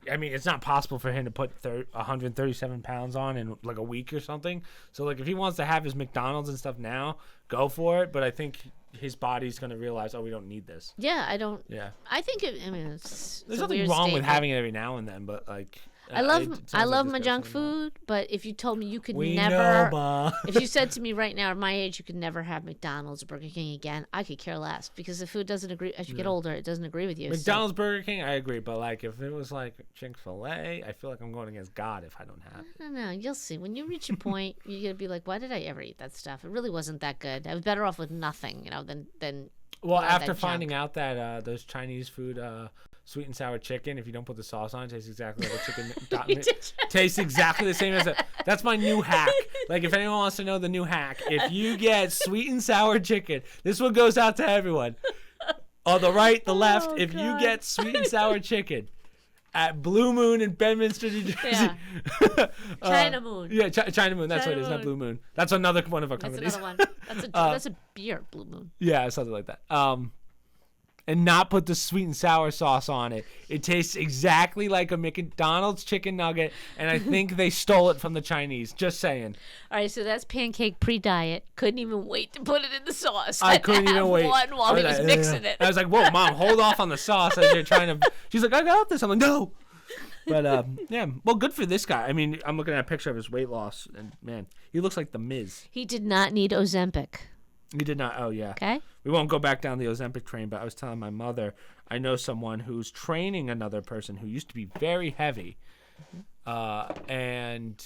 I mean, it's not possible for him to put 137 pounds on in like a week or something. So like, if he wants to have his McDonald's and stuff now, go for it. But I think his body's gonna realize, oh, we don't need this. Yeah, I don't. Yeah, I think there's nothing wrong with having it every now and then, but like. I love my junk food, but if you told me you could never, if you said to me right now at my age you could never have McDonald's or Burger King again, I could care less because the food doesn't agree. As you get older, it doesn't agree with you. McDonald's, Burger King, I agree, but like if it was like Chick-fil-A, I feel like I'm going against God if I don't have it. I don't know. You'll see. When you reach a point, you're gonna be like, why did I ever eat that stuff? It really wasn't that good. I was better off with nothing, than. Well, after finding out that those Chinese food. Sweet and sour chicken, if you don't put the sauce on, it tastes exactly like a chicken. Tastes exactly the same as it. That's my new hack. Like, if anyone wants to know the new hack, if you get sweet and sour chicken, this one goes out to everyone. On the right, the left, if you get sweet and sour chicken at Blue Moon in Bedminster, New Jersey. Yeah. China Moon. Yeah, China Moon. That's what it is, not Blue Moon. That's another one of our companies. That's another one. That's a beer, Blue Moon. Yeah, something like that. And not put the sweet and sour sauce on it. It tastes exactly like a McDonald's chicken nugget, and I think they stole it from the Chinese. Just saying. All right, so that's Pancake pre-diet. Couldn't even wait to put it in the sauce. I couldn't even wait. One while he was mixing it. I was like, whoa, Mom, hold off on the sauce as you're trying to... She's like, I got this. I'm like, no. But, yeah, well, good for this guy. I mean, I'm looking at a picture of his weight loss, and, man, he looks like the Miz. He did not need Ozempic. You did not. Oh, yeah. Okay. We won't go back down the Ozempic train, but I was telling my mother, I know someone who's training another person who used to be very heavy, and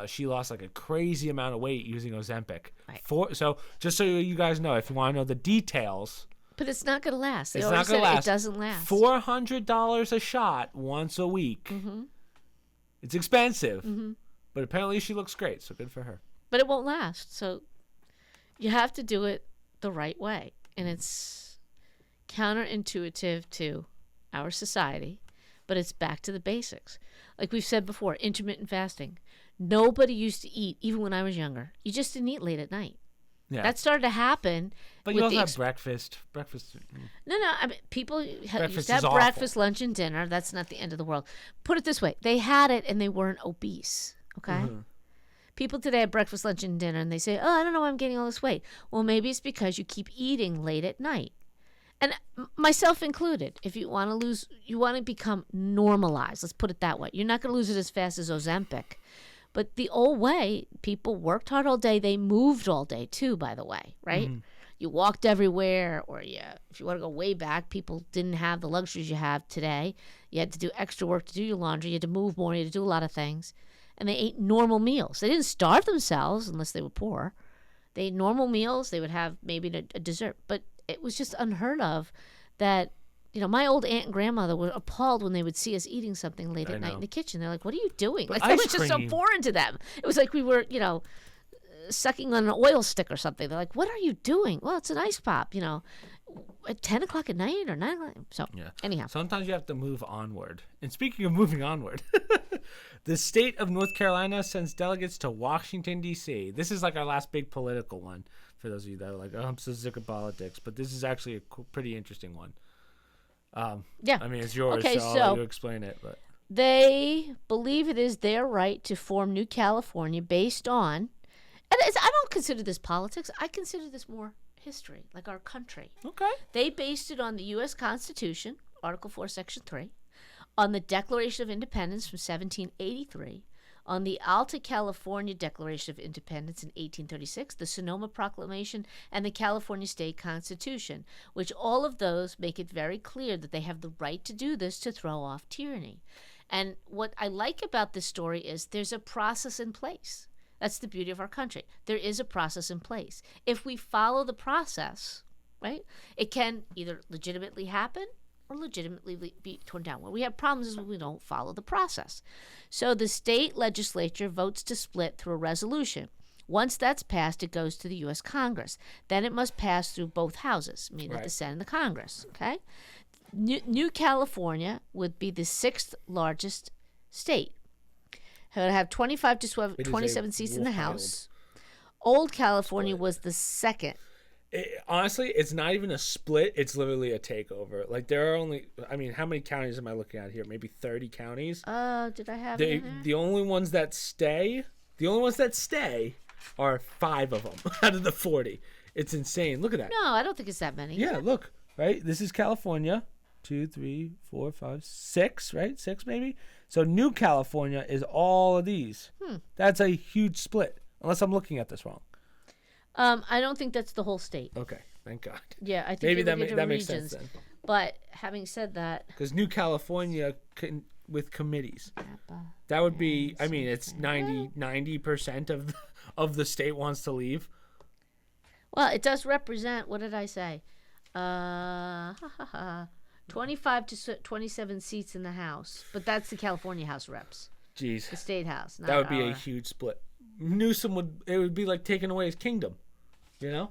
she lost like a crazy amount of weight using Ozempic. Right. So just so you guys know, if you want to know the details. But it's not going to last. It's not going to last. It doesn't last. $400 a shot once a week. Mm-hmm. It's expensive, but apparently she looks great, so good for her. But it won't last, so... You have to do it the right way. And it's counterintuitive to our society, but it's back to the basics. Like we've said before, intermittent fasting. Nobody used to eat, even when I was younger. You just didn't eat late at night. Yeah. That started to happen. But you also have breakfast. No. I mean, people used to have breakfast, lunch, and dinner. That's not the end of the world. Put it this way. They had it and they weren't obese. Okay? Mm-hmm. People today have breakfast, lunch, and dinner, and they say, oh, I don't know why I'm getting all this weight. Well, maybe it's because you keep eating late at night. And myself included. If you want to lose, you want to become normalized. Let's put it that way. You're not going to lose it as fast as Ozempic. But the old way, people worked hard all day. They moved all day, too, by the way, right? Mm-hmm. You walked everywhere, or if you want to go way back, people didn't have the luxuries you have today. You had to do extra work to do your laundry. You had to move more. You had to do a lot of things. And they ate normal meals. They didn't starve themselves unless they were poor. They ate normal meals. They would have maybe a dessert. But it was just unheard of that, my old aunt and grandmother were appalled when they would see us eating something late at night in the kitchen. They're like, what are you doing? Like, it was just so foreign to them. It was like we were, sucking on an oil stick or something. They're like, what are you doing? Well, it's an ice pop, at 10 o'clock at night or 9 o'clock. So, anyhow. Sometimes you have to move onward. And speaking of moving onward, the state of North Carolina sends delegates to Washington, D.C. This is like our last big political one, for those of you that are like, oh, I'm so sick of politics. But this is actually a pretty interesting one. Yeah. I mean, it's yours, so I'll let you explain it. But they believe it is their right to form New California based on, and I don't consider this politics. I consider this more history, like our country. Okay. They based it on the U.S. Constitution, Article 4, Section 3, on the Declaration of Independence from 1783, on the Alta California Declaration of Independence in 1836, the Sonoma Proclamation, and the California State Constitution, which all of those make it very clear that they have the right to do this to throw off tyranny. And what I like about this story is there's a process in place. That's the beauty of our country. There is a process in place. If we follow the process, right, it can either legitimately happen or legitimately be torn down. Where we have problems is when we don't follow the process. So the state legislature votes to split through a resolution. Once that's passed, it goes to the U.S. Congress. Then it must pass through both houses, meaning the Senate and the Congress. Okay, New California would be the 6th largest state. It would have 25 to 27 seats in the House. Old California was the 2nd Honestly, it's not even a split. It's literally a takeover. Like, there are only, I mean, how many counties am I looking at here? Maybe 30 counties? Did I have it in there? The only ones that stay are 5 of them out of the 40. It's insane. Look at that. No, I don't think it's that many. Yeah, look, right? This is California. 2, 3, 4, 5, 6, right? 6 maybe. So New California is all of these. That's a huge split, unless I'm looking at this wrong. I don't think that's the whole state. Okay, thank God. Yeah, I think maybe that regions. makes sense then. But having said that, because New California with committees, that would be. I mean, it's 90% of the state wants to leave. Well, it does represent. What did I say? 25 to 27 seats in the House, but that's the California House reps. Jeez, the state House. That would be a huge split. Newsom would be like taking away his kingdom, you know?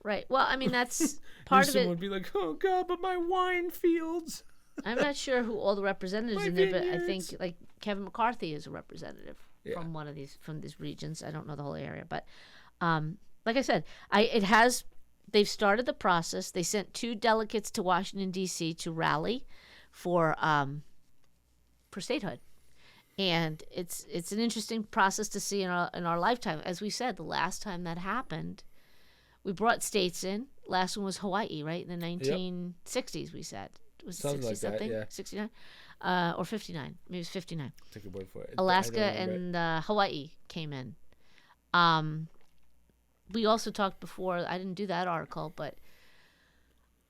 Right. Well, I mean, that's part of it. Newsom would be like, oh God, but my wine fields. I'm not sure who all the representatives in there, but I think like Kevin McCarthy is a representative from one of these regions. I don't know the whole area, but like I said, they've started the process. They sent 2 delegates to Washington D.C. to rally for statehood. And it's an interesting process to see in our lifetime. As we said, the last time that happened, we brought states in. Last one was Hawaii, right? In the 1960s, we said. Was it 60 something? Yeah. 69? Or 59. Maybe it was 59. Take a word for it. Alaska and Hawaii came in. We also talked before, I didn't do that article, but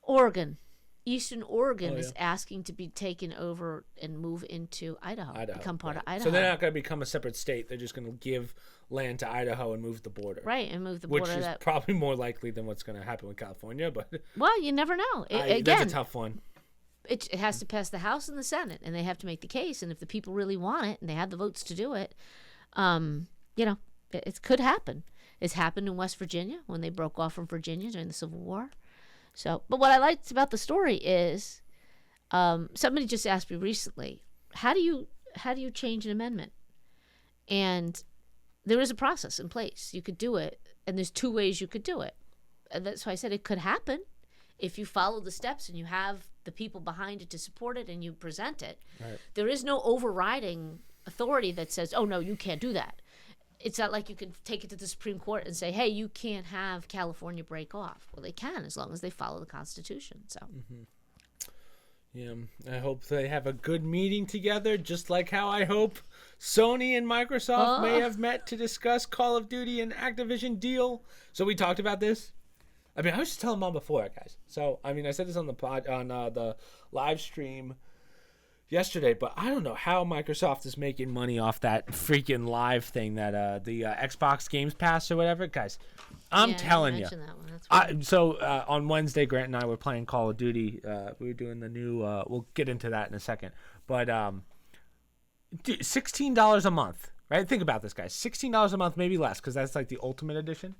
Oregon. Eastern Oregon is asking to be taken over and move into Idaho, become part of Idaho. So they're not going to become a separate state. They're just going to give land to Idaho and move the border. Right, and move the border. Which is probably more likely than what's going to happen with California. But well, you never know. Again, that's a tough one. It has to pass the House and the Senate, and they have to make the case. And if the people really want it and they have the votes to do it, it could happen. It's happened in West Virginia when they broke off from Virginia during the Civil War. So, but what I liked about the story is, somebody just asked me recently, how do you change an amendment? And there is a process in place. You could do it, and there's 2 ways you could do it. And that's why I said it could happen if you follow the steps and you have the people behind it to support it and you present it. Right. There is no overriding authority that says, oh, no, you can't do that. It's not like you could take it to the Supreme Court and say, hey, you can't have California break off. Well, they can as long as they follow the Constitution. So, Yeah, I hope they have a good meeting together, just like how I hope Sony and Microsoft may have met to discuss Call of Duty and Activision deal. So we talked about this. I mean, I was just telling Mom before, guys. So, I mean, I said this on the live stream yesterday, but I don't know how Microsoft is making money off that freaking live thing that the Xbox Gamepass or whatever, guys. I'm telling you. On Wednesday, Grant and I were playing Call of Duty. We were doing the new. We'll get into that in a second, but $16 a month, right? Think about this, guys. $16 a month, maybe less, because that's like the Ultimate Edition,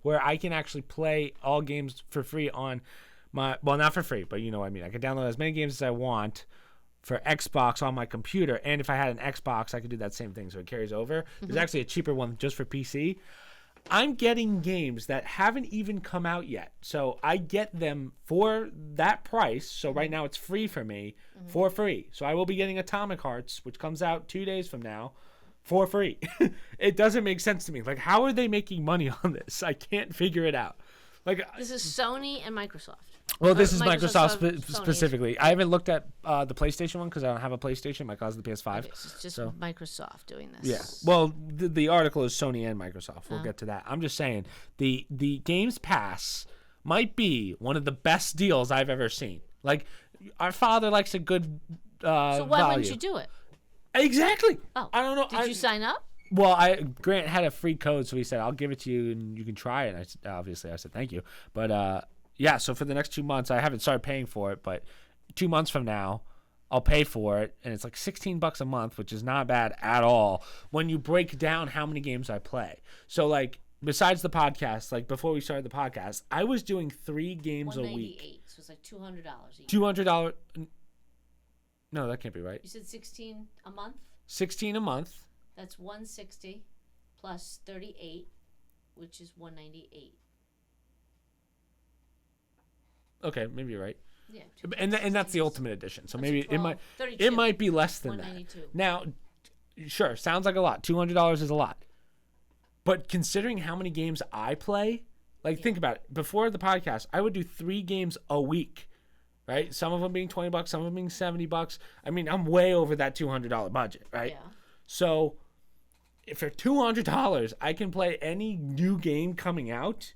where I can actually play all games for free on my. Well, not for free, but you know what I mean. I can download as many games as I want for Xbox on my computer, and if I had an Xbox, I could do that same thing, so it carries over. There's actually a cheaper one just for PC. I'm getting games that haven't even come out yet, so I get them for that price. So right now it's free for me, for free. So I will be getting Atomic Hearts, which comes out 2 days from now, for free. It doesn't make sense to me. Like, how are they making money on this? I can't figure it out. Like, this is Sony and Microsoft. Well, this is Microsoft specifically. I haven't looked at the PlayStation one because I don't have a PlayStation. My cousin's the PS5. Okay, so it's just Microsoft doing this. Yeah. Well, the article is Sony and Microsoft. We'll get to that. I'm just saying the Games Pass might be one of the best deals I've ever seen. Like, our father likes a good so why value. wouldn't you do it? Exactly. Oh, I don't know. Did you sign up? Well, Grant had a free code, so he said, I'll give it to you and you can try it. And I said, thank you. But yeah, so for the next 2 months, I haven't started paying for it, but 2 months from now, I'll pay for it, and it's like $16 a month, which is not bad at all when you break down how many games I play. So, like, besides the podcast, like, before we started the podcast, I was doing 3 games a week. So it's like $200 each. $200. No, that can't be right. You said 16 a month? 16 a month. That's 160 plus 38, which is 198. Okay, maybe you're right. Yeah. And that's the Ultimate Edition. So maybe 12, it might be less than that. Now, sure, sounds like a lot. $200 is a lot. But considering how many games I play, think about it. Before the podcast, I would do 3 games a week, right? Some of them being $20, some of them being $70. I mean, I'm way over that $200 budget, right? Yeah. So, if for $200 I can play any new game coming out,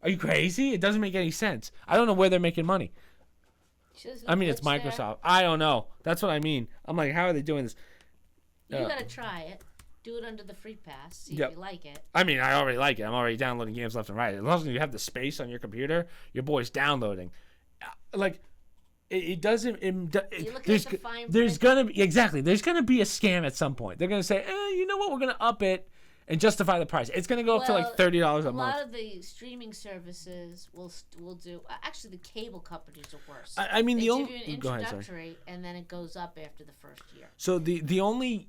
are you crazy? It doesn't make any sense. I don't know where they're making money. I mean, it's Microsoft. There. I don't know. That's what I mean. I'm like, how are they doing this? You gotta try it. Do it under the free pass. See if you like it. I mean, I already like it. I'm already downloading games left and right. As long as you have the space on your computer, your boy's downloading. It doesn't. There's gonna be There's gonna be a scam at some point. They're gonna say, you know what? We're gonna up it and justify the price. It's gonna go up to like $30 a month. A lot of the streaming services will do. Actually, the cable companies are worse. I mean, they the only give you an introductory, and then it goes up after the first year. So the only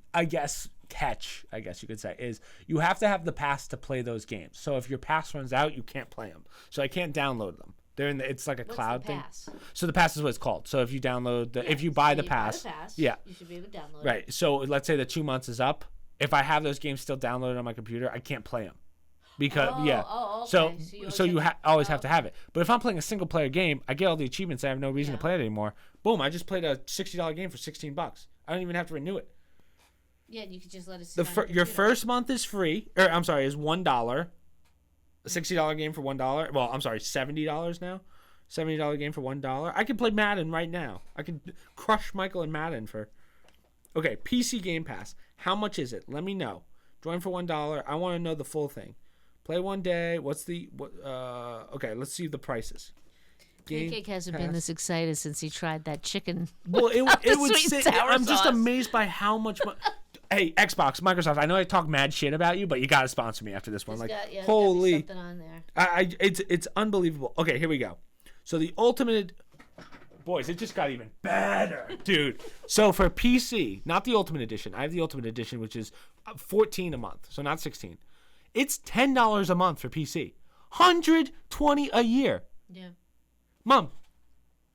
catch, I guess you could say, is you have to have the pass to play those games. So if your pass runs out, you can't play them. So I can't download them. It's like a cloud thing. So the pass is what it's called. So if you download if you buy the pass, you should be able to download it. Right. So let's say the 2 months is up. If I have those games still downloaded on my computer, I can't play them because okay. So you always have to have it. But if I'm playing a single player game, I get all the achievements. I have no reason to play it anymore. Boom! I just played a $60 game for $16. I don't even have to renew it. Yeah, you could just let it sit your first month is free. Or I'm sorry, is $1. A $60 game for $1. Well, I'm sorry, $70 now. $70 game for $1. I can play Madden right now. I can crush Michael in Madden for. Okay, PC Game Pass. How much is it? Let me know. Join for $1. I want to know the full thing. Play one day. Okay, let's see the prices. KAKE hasn't been this excited since he tried that chicken. Well, it would say. I'm just amazed by how much. Hey, Xbox, Microsoft. I know I talk mad shit about you, but you gotta sponsor me after this one. Holy! Something on there. It's unbelievable. Okay, here we go. So the Ultimate. Boys, it just got even better, dude. So for PC, not the Ultimate Edition. I have the Ultimate Edition, which is $14 a month, so not $16. It's $10 a month for PC, $120 a year. Yeah. Mom,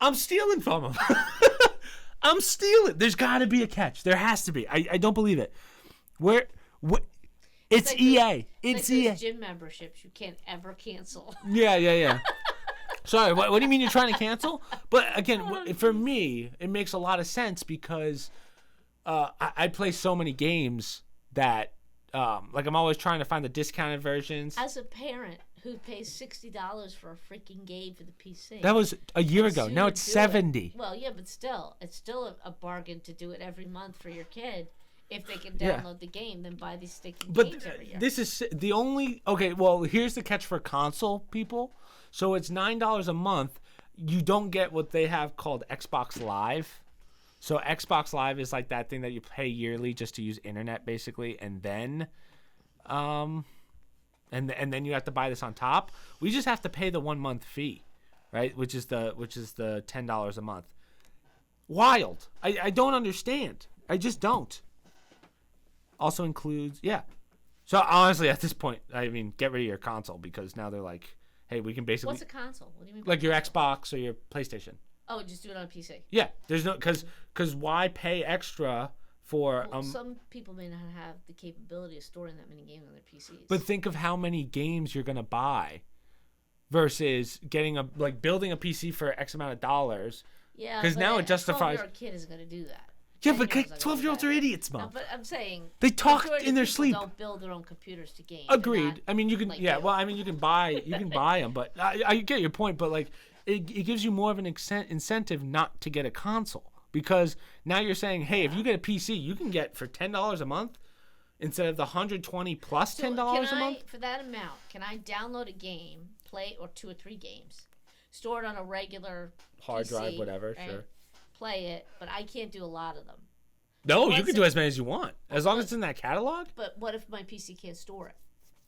I'm stealing from them. I'm stealing. There's got to be a catch. There has to be. I don't believe it. It's like EA. It's EA. Those gym memberships you can't ever cancel. Yeah. Sorry, what do you mean you're trying to cancel? But again, for me, it makes a lot of sense because I play so many games that I'm always trying to find the discounted versions. As a parent who pays $60 for a freaking game for the PC. That was a year ago. Now it's $70. Well, yeah, but it's still a bargain to do it every month for your kid. If they can download the game, then buy these sticky games every year. This is the only... Okay, well, here's the catch for console people. So it's $9 a month. You don't get what they have called Xbox Live. So Xbox Live is like that thing that you pay yearly just to use internet, basically, and then... and then you have to buy this on top. We just have to pay the 1 month fee, right? Which is the $10 a month. Wild. I don't understand. I just don't. Also includes So honestly, at this point, I mean, get rid of your console because now they're like, hey, we can basically. What's a console? What do you mean? Like your Xbox or your PlayStation. Oh, just do it on a PC. Yeah, there's no because why pay extra? Some people may not have the capability of storing that many games on their PCs. But think of how many games you're gonna buy, versus getting building a PC for X amount of dollars. Yeah, because now it justifies. A 12-year-old kid isn't gonna do that. Yeah, but 12-year-olds are idiots, Mom. No, but I'm saying they talk in their sleep. Don't build their own computers to game. Agreed. I mean, you can. You can buy them, but I get your point. But it gives you more of an incentive not to get a console. Because now you're saying, hey, if you get a PC, you can get for $10 a month instead of the $120 plus $10 a month. For that amount, can I download a game, play or 2 or 3 games, store it on a regular hard PC, drive, whatever, right? Sure. Play it, but I can't do a lot of them. No, you can do as many as you want, as long as it's in that catalog. But what if my PC can't store it?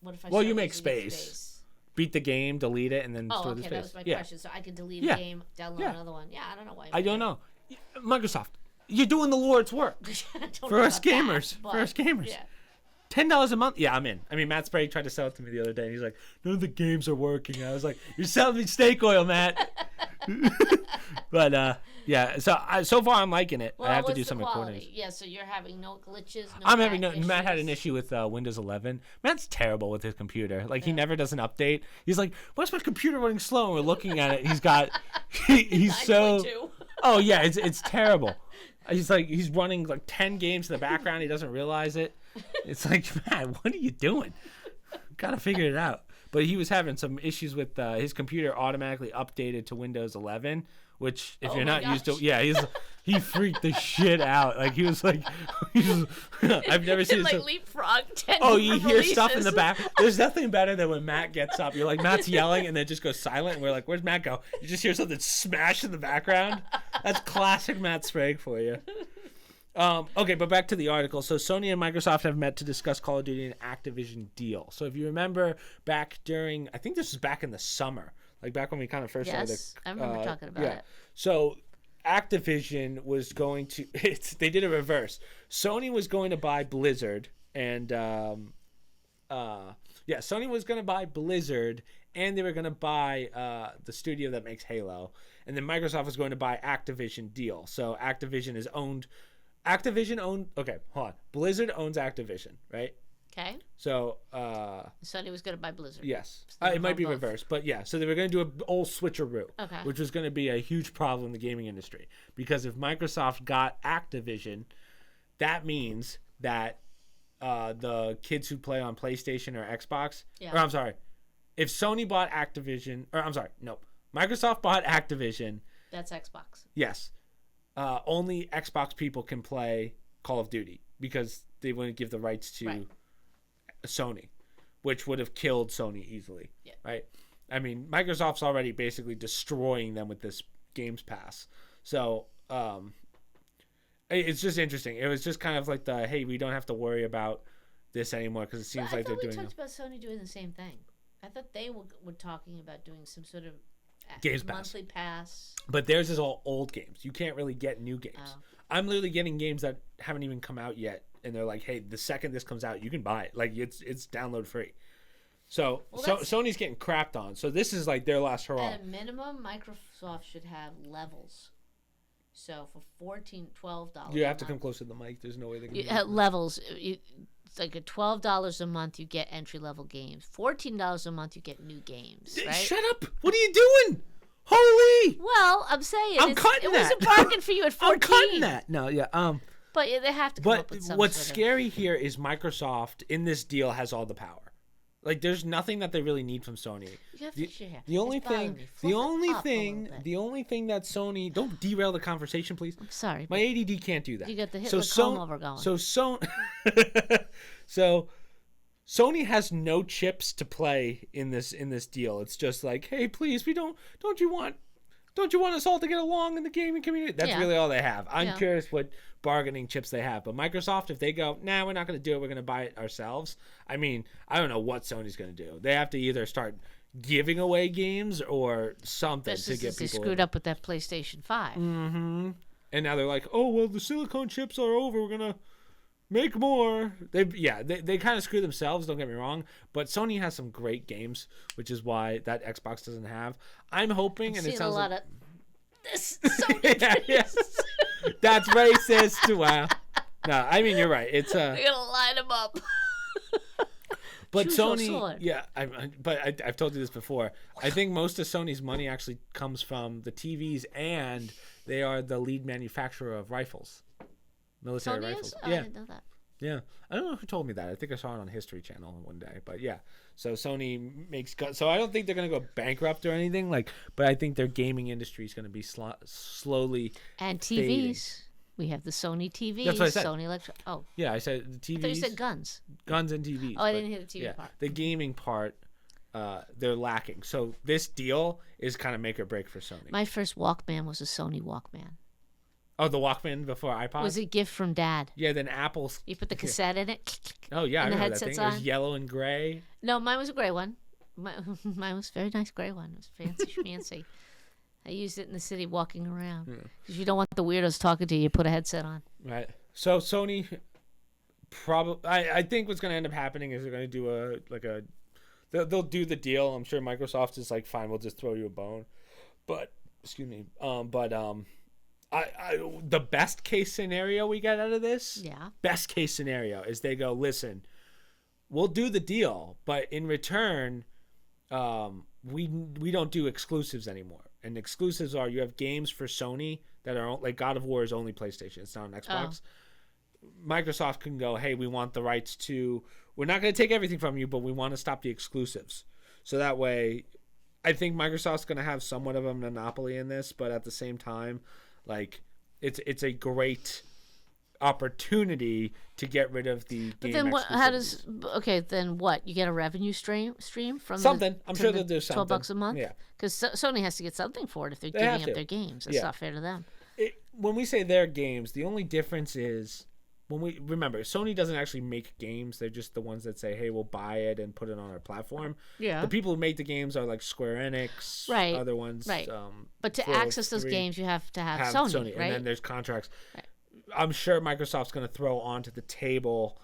What if I? Well, you make space. Beat the game, delete it, and then store the space. That was my question. So I can delete a game, download another one. Yeah, I don't know why. I don't know. Microsoft, you're doing the Lord's work for us gamers. Yeah. $10 a month? Yeah, I'm in. I mean, Matt Sprague tried to sell it to me the other day, and he's like, none of the games are working. I was like, you're selling me snake oil, Matt. But yeah, so far I'm liking it. Well, I have to do some recordings. Yeah, so you're having no glitches. I'm having no. Matt had an issue with Windows 11. Matt's terrible with his computer. Like he never does an update. He's like, "Why's my computer running slow?" And we're looking at it. He's got. He's so. Oh yeah, it's terrible. He's running like 10 games in the background. He doesn't realize it. It's like, man, what are you doing? Gotta figure it out. But he was having some issues with his computer automatically updated to Windows 11, which if you're not used to, he freaked the shit out. Like he was like, I've never seen like leapfrog 10 you hear releases. Stuff in the back. There's nothing better than when Matt gets up. You're like, Matt's yelling and then just goes silent. And we're like, where's Matt go? You just hear something smash in the background. That's classic Matt Sprague for you. Okay, but back to the article. So Sony and Microsoft have met to discuss Call of Duty and Activision deal. So if you remember back during, I think this was back in the summer, like back when we kind of first started. Yes, I remember talking about it. So Activision was going to, they did a reverse. Sony was going to buy Blizzard and, Sony was going to buy Blizzard and they were going to buy the studio that makes Halo. And then Microsoft was going to buy Activision deal. So Activision hold on. Blizzard owns Activision, right? Okay. So Sony was going to buy Blizzard. Yes. It might be reversed, but yeah. So they were going to do an old switcheroo, which was going to be a huge problem in the gaming industry. Because if Microsoft got Activision, that means that the kids who play on PlayStation or Xbox, or I'm sorry, if Sony bought Activision, Microsoft bought Activision. That's Xbox. Yes. Only Xbox people can play Call of Duty because they wouldn't give the rights to Sony, which would have killed Sony easily. Yeah. Right? I mean, Microsoft's already basically destroying them with this Games Pass. So, it's just interesting. It was just kind of like hey, we don't have to worry about this anymore because it seems like they're doing. I thought we talked about Sony doing the same thing. I thought they were talking about doing some sort of Games Pass. Monthly pass. But theirs is all old games. You can't really get new games. Oh. I'm literally getting games that haven't even come out yet, and they're like, "Hey, the second this comes out, you can buy it. Like it's download free." So Sony's getting crapped on. So this is like their last hurrah. At a minimum, Microsoft should have levels. So for $12. You have to come closer to the mic. There's no way they can. At levels, it's like $12 a month. You get entry level games. $14 a month. You get new games. Right? Shut up! What are you doing? Holy! Well, I'm saying I'm cutting that. It was a bargain for you at 14. I'm cutting that. No, yeah. But they have to come up with something. But what's scary here is Microsoft in this deal has all the power. Like there's nothing that they really need from Sony. The only thing that Sony, don't derail the conversation, please. I'm sorry. My ADD can't do that. You got the Hitler comb over going. So Sony has no chips to play in this deal. It's just like, hey, please, don't you want us all to get along in the gaming community? That's really all they have. I'm curious what bargaining chips they have. But Microsoft, if they go, nah, we're not going to do it, we're going to buy it ourselves. I mean, I don't know what Sony's going to do. They have to either start giving away games or something to get people. They screwed up with that PlayStation 5. Mm-hmm. And now they're like, oh, well, the silicone chips are over. We're going to make more. They kind of screw themselves, don't get me wrong, but Sony has some great games, which is why that Xbox doesn't have. I'm hoping, and it sounds like this Sony yes. That's racist. Wow. No, I mean you're right. It's they're gonna line them up. But Sony, I've told you this before. I think most of Sony's money actually comes from the TVs, and they are the lead manufacturer of rifles. Military rifles. Oh, I didn't know that. Yeah. I don't know who told me that. I think I saw it on History Channel one day. But yeah. So Sony makes so I don't think they're going to go bankrupt or anything, but I think their gaming industry is going to be slowly and TVs. Fading. We have the Sony TVs, That's what I said. Sony Electric. Oh. Yeah, I said the TVs. I thought you said guns. Guns and TVs. Oh, I didn't hear the TV part. The gaming part they're lacking. So this deal is kind of make or break for Sony. My first Walkman was a Sony Walkman. Oh, the Walkman before iPod? It was a gift from Dad. Yeah, then Apple's... You put the cassette in it. Oh, yeah, and I remember that thing. On. It was yellow and gray. No, mine was a gray one. Mine was a very nice gray one. It was fancy. I used it in the city walking around. Because you don't want the weirdos talking to you. You put a headset on. Right. So Sony... I think what's going to end up happening is they're going to do they'll do the deal. I'm sure Microsoft is like, fine, we'll just throw you a bone. But Excuse me. The best case scenario we get out of this, best case scenario is they go, listen, we'll do the deal, but in return, we don't do exclusives anymore. And exclusives are, you have games for Sony that are like God of War is only PlayStation. It's not on Xbox. Microsoft can go, hey, we want the rights to, we're not going to take everything from you, but we want to stop the exclusives. So that way, I think Microsoft's going to have somewhat of a monopoly in this, but at the same time, like, it's a great opportunity to get rid of the game. But then what? You get a revenue stream from something. I'm sure they'll do something. $12 a month. Yeah, because Sony has to get something for it if they're giving up their games. It's not fair to them. When we say their games, the only difference is when we remember Sony doesn't actually make games. They're just the ones that say, "Hey, we'll buy it and put it on our platform." Yeah. The people who make the games are like Square Enix, right? Other ones, right? But to access those games, you have to have Sony, right? And then there's contracts. Right. I'm sure Microsoft's going to throw onto the table,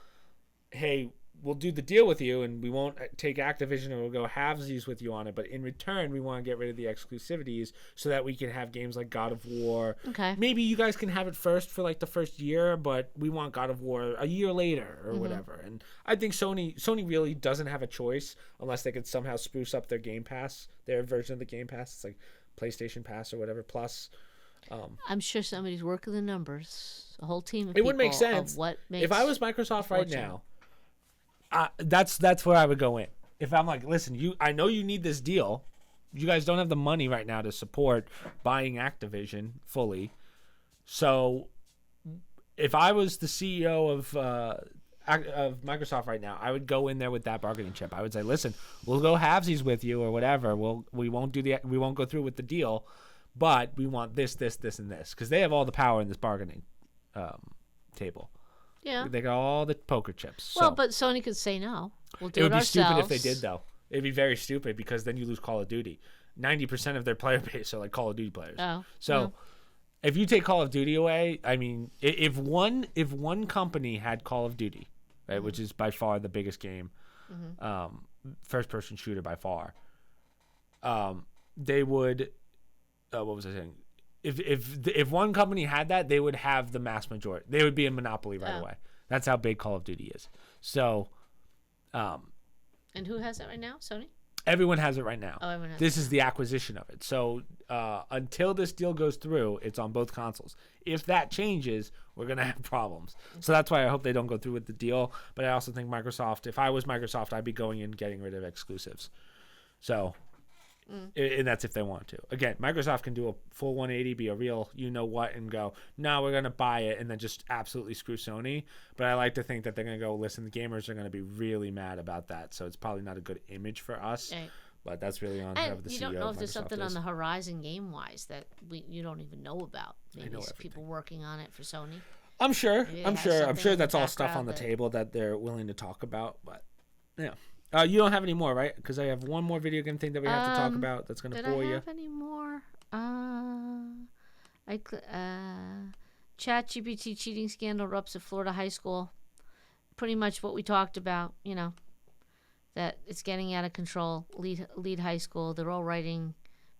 hey, we'll do the deal with you and we won't take Activision and we'll go halvesies with you on it. But in return, we want to get rid of the exclusivities so that we can have games like God of War. Okay. Maybe you guys can have it first for like the first year, but we want God of War a year later or whatever. And I think Sony really doesn't have a choice unless they could somehow spruce up their Game Pass, their version of the Game Pass. It's like PlayStation Pass or whatever, Plus. I'm sure somebody's working the numbers. A whole team of people. It would make sense. If I was Microsoft right now, that's where I would go in. If I'm like, listen, I know you need this deal. You guys don't have the money right now to support buying Activision fully. So, if I was the CEO of Microsoft right now, I would go in there with that bargaining chip. I would say, listen, we'll go halvesies with you or whatever. We won't go through with the deal. But we want this, and this. Because they have all the power in this bargaining table. Yeah. They got all the poker chips. Well, but Sony could say no. We'll do it ourselves. It would be stupid if they did, though. It would be very stupid because then you lose Call of Duty. 90% of their player base are like Call of Duty players. Oh. So if you take Call of Duty away, I mean, if one company had Call of Duty, right, which is by far the biggest game, first-person shooter by far, they would... what was I saying? If one company had that, they would have the mass majority. They would be in monopoly right away. That's how big Call of Duty is. So, and who has it right now? Sony? Everyone has it right now. Oh, everyone has this is the acquisition of it. So, until this deal goes through, it's on both consoles. If that changes, we're going to have problems. So that's why I hope they don't go through with the deal. But I also think Microsoft, if I was Microsoft, I'd be going in and getting rid of exclusives. So... And that's if they want to. Again, Microsoft can do a full 180, be a real you-know-what, and go, no, we're going to buy it, and then just absolutely screw Sony. But I like to think that they're going to go, listen, the gamers are going to be really mad about that, so it's probably not a good image for us. Right. But that's really on whoever the CEO of Microsoft is. You don't know if there's something on the horizon game-wise that you don't even know about. Maybe there's people working on it for Sony. I'm sure. I'm sure that's all stuff on the table that they're willing to talk about, but yeah. You don't have any more, right? Because I have one more video game thing that we have to talk about that's going to bore you. Did I have any more? ChatGPT cheating scandal erupts at Florida high school. Pretty much what we talked about, that it's getting out of control. Lead high school. They're all writing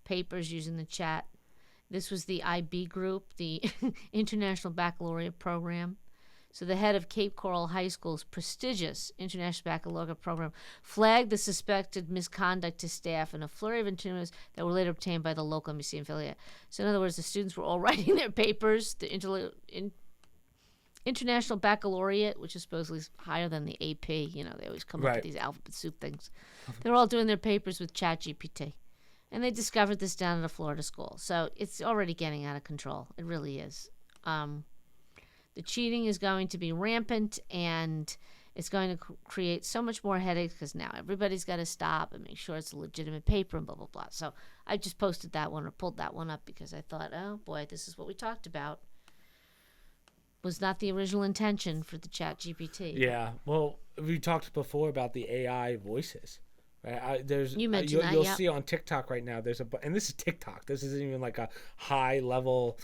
papers using the chat. This was the IB group, the International Baccalaureate Program. So the head of Cape Coral High School's prestigious International Baccalaureate program flagged the suspected misconduct to staff in a flurry of interviews that were later obtained by the local museum affiliate. So in other words, the students were all writing their papers. The International Baccalaureate, which is supposedly higher than the AP, they always come up with these alphabet soup things. They're all doing their papers with ChatGPT. And they discovered this down at a Florida school. So it's already getting out of control. It really is. The cheating is going to be rampant, and it's going to create so much more headaches because now everybody's got to stop and make sure it's a legitimate paper and blah, blah, blah. So I just posted that one or pulled that one up because I thought, oh, boy, this is what we talked about. Was not the original intention for the ChatGPT. Yeah. Well, we talked before about the AI voices. Right? You mentioned that, you'll see on TikTok right now, and this is TikTok. This isn't even like a high-level...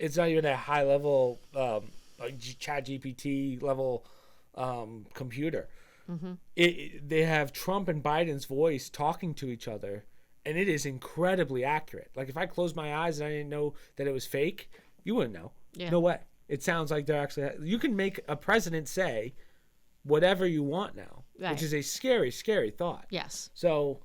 it's not even a high-level ChatGPT level computer. They have Trump and Biden's voice talking to each other, and it is incredibly accurate. Like if I closed my eyes and I didn't know that it was fake, you wouldn't know. Yeah. No way. It sounds like they're actually. You can make a president say whatever you want now, which is a scary, scary thought. Yes. So,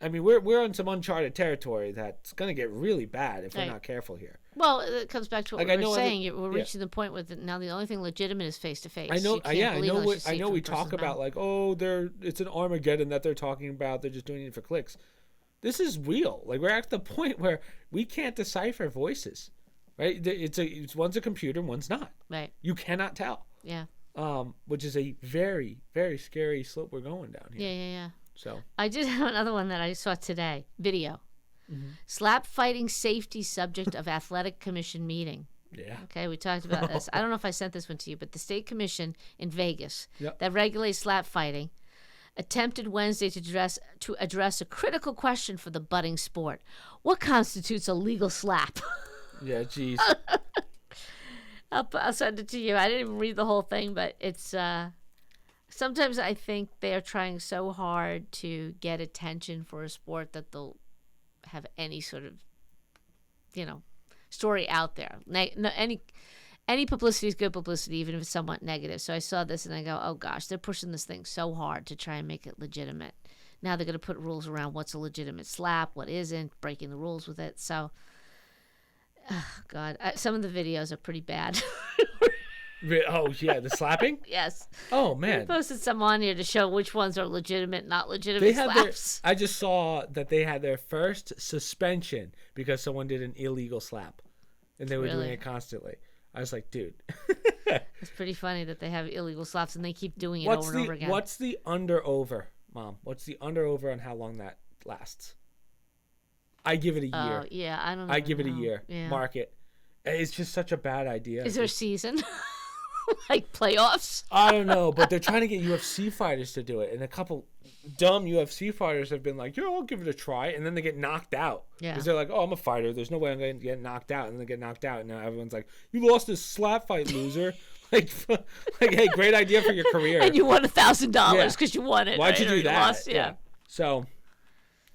I mean, we're on some uncharted territory that's going to get really bad if we're not careful here. Well, it comes back to what we were saying. We're reaching the point with now the only thing legitimate is face to face. I know. I know. We talk about like, it's an Armageddon that they're talking about. They're just doing it for clicks. This is real. Like we're at the point where we can't decipher voices, right? It's one's a computer, one's not. Right. You cannot tell. Yeah. Which is a very, very scary slope we're going down here. Yeah. So I did have another one that I saw today. Video. Mm-hmm. Slap fighting safety subject of athletic commission meeting. Yeah. Okay, we talked about this. I don't know if I sent this one to you, but the state commission in Vegas that regulates slap fighting attempted Wednesday to address a critical question for the budding sport. What constitutes a legal slap? Yeah, geez. I'll send it to you. I didn't even read the whole thing, but it's sometimes I think they are trying so hard to get attention for a sport that they'll have any sort of, story out there. Any publicity is good publicity, even if it's somewhat negative. So I saw this and I go, oh gosh, they're pushing this thing so hard to try and make it legitimate. Now they're going to put rules around what's a legitimate slap, what isn't, breaking the rules with it. So, God, some of the videos are pretty bad. Oh, yeah, the slapping? Yes. Oh, man. I posted some on here to show which ones are legitimate, not legitimate slaps. I just saw that they had their first suspension because someone did an illegal slap. And they were doing it constantly. I was like, dude. It's pretty funny that they have illegal slaps and they keep doing it over and over again. What's the under-over, Mom? What's the under-over on how long that lasts? I give it a year. Yeah, I don't know. I give it a year. Yeah. Mark it. It's just such a bad idea. Is there a season? Like playoffs? I don't know, but they're trying to get UFC fighters to do it. And a couple dumb UFC fighters have been like, I'll give it a try. And then they get knocked out. Yeah. Because they're like, I'm a fighter. There's no way I'm going to get knocked out. And they get knocked out. And now everyone's like, you lost this slap fight, loser. like, hey, great idea for your career. And you won $1,000 because you won it. Why'd you do that? Lost, yeah. So,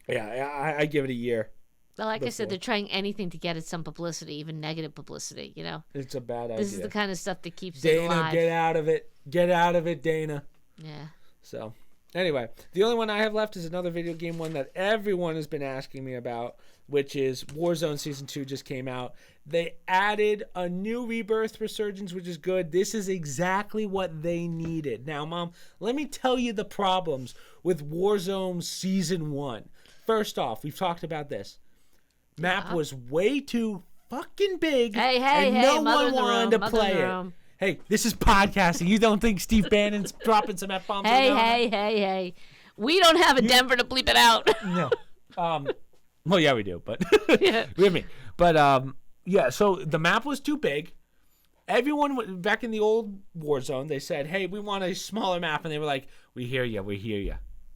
yeah, I give it a year. But like I said, they're trying anything to get it some publicity, even negative publicity, It's a bad idea. This is the kind of stuff that keeps it alive. Dana, get out of it. Get out of it, Dana. Yeah. So, anyway, the only one I have left is another video game one that everyone has been asking me about, which is Warzone Season 2 just came out. They added a new rebirth resurgence, which is good. This is exactly what they needed. Now, Mom, let me tell you the problems with Warzone Season 1. First off, we've talked about this. Map was way too fucking big. Hey, no one wanted to play it. Hey, this is podcasting. You don't think Steve Bannon's dropping some F-bombs? Hey. We don't have a Denver to bleep it out. No. Well, yeah, we do, but we have me. But yeah, so the map was too big. Everyone back in the old Warzone, they said, hey, we want a smaller map. And they were like, we hear you.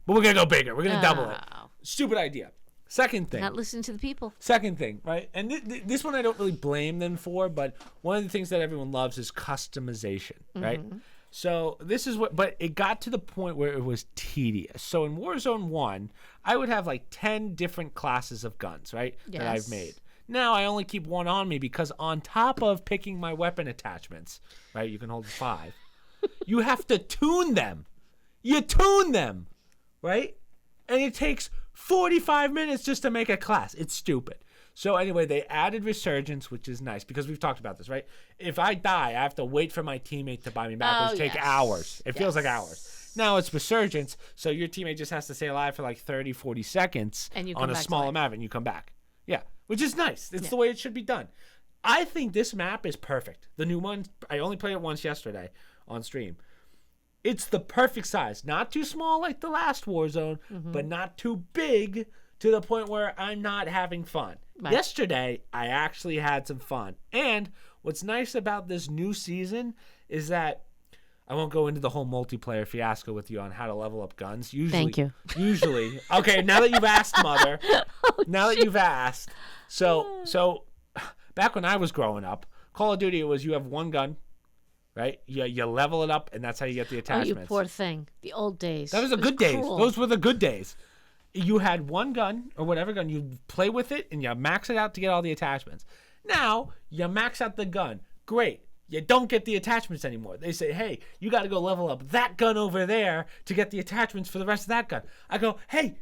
But we're going to go bigger. We're going to double it. Stupid idea. Second thing. Not listening to the people. Second thing, right? And this one I don't really blame them for, but one of the things that everyone loves is customization, right? Mm-hmm. So this is but it got to the point where it was tedious. So in Warzone 1, I would have like 10 different classes of guns, right? Yes. That I've made. Now I only keep one on me because on top of picking my weapon attachments, right? You can hold 5. You have to tune them. You tune them, right? And it takes 45 minutes just to make a class. It's stupid. So anyway, they added resurgence, which is nice because we've talked about this, right? If I die, I have to wait for my teammate to buy me back, which take hours. It feels like hours. Now it's resurgence, so your teammate just has to stay alive for like 30, 40 seconds on a smaller map, and you come back. Yeah, which is nice. It's the way it should be done. I think this map is perfect. The new one, I only played it once yesterday on stream. It's the perfect size. Not too small like the last Warzone, but not too big to the point where I'm not having fun. Right. Yesterday, I actually had some fun. And what's nice about this new season is that I won't go into the whole multiplayer fiasco with you on how to level up guns. Thank you. Usually. Okay, now that you've asked, Mother. That you've asked. So back when I was growing up, Call of Duty, it was you have one gun. Right? You level it up, and that's how you get the attachments. Oh, you poor thing. The old days. That was the good days. Those were the good days. you had one gun or whatever gun, you play with it and you max it out to get all the attachments. Now you max out the gun. Great. You don't get the attachments anymore. They say, hey, you got to go level up that gun over there to get the attachments for the rest of that gun. I go, hey,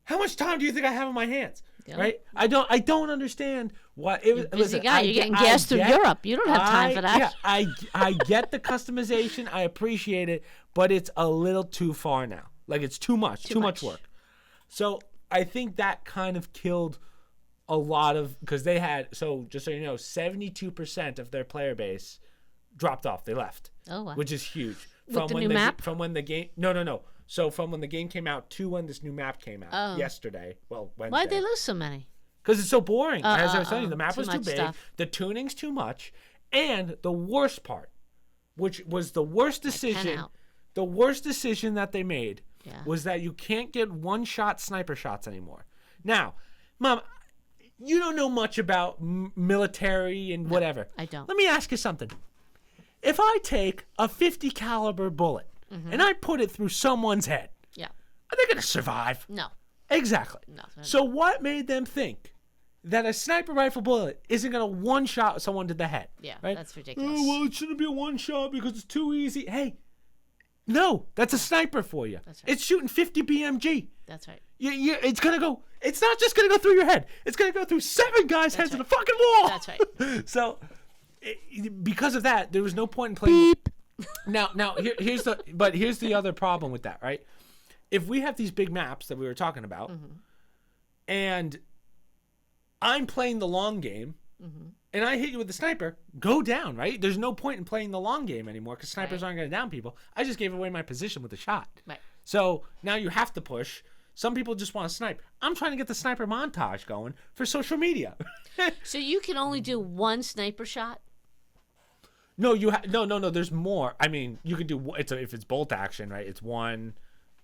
how much time do you think I have on my hands? Yep. Right? I don't understand why. You're a busy guy. You're getting gas through Europe. You don't have time for that. Yeah, I get the customization. I appreciate it, but it's a little too far now. Like, it's too much. Too much work. So I think that kind of killed a lot of, because they had, so just so you know, 72% of their player base dropped off. They left. Oh, wow. Which is huge. With the new map? From when the game, no. So from when the game came out to when this new map came out yesterday. Well, Wednesday. Why'd they lose so many? Because it's so boring. As I was telling you, the map was too big. Stuff. The tuning's too much. And the worst part, which was the worst decision that they made, was that you can't get one-shot sniper shots anymore. Now, Mom, you don't know much about military and whatever. I don't. Let me ask you something. If I take a 50 caliber bullet and I put it through someone's head, are they going to survive? No. Exactly. No. So what made them think that a sniper rifle bullet isn't going to one-shot someone to the head? Yeah, right? that's ridiculous. Oh, well, it shouldn't be a one-shot because it's too easy. Hey, no, that's a sniper for you. That's right. It's shooting 50 BMG. That's right. It's going to go. It's not just going to go through your head. It's going to go through 7 guys' heads in the fucking wall. That's right. So, because of that, there was no point in playing. Beep. Now here's the other problem with that, right? If we have these big maps that we were talking about, and I'm playing the long game, and I hit you with the sniper, go down, right? There's no point in playing the long game anymore because snipers aren't going to down people. I just gave away my position with a shot. Right. So now you have to push. Some people just want to snipe. I'm trying to get the sniper montage going for social media. So you can only do one sniper shot? No, no. There's more. I mean, you can do if it's bolt action, right? It's one.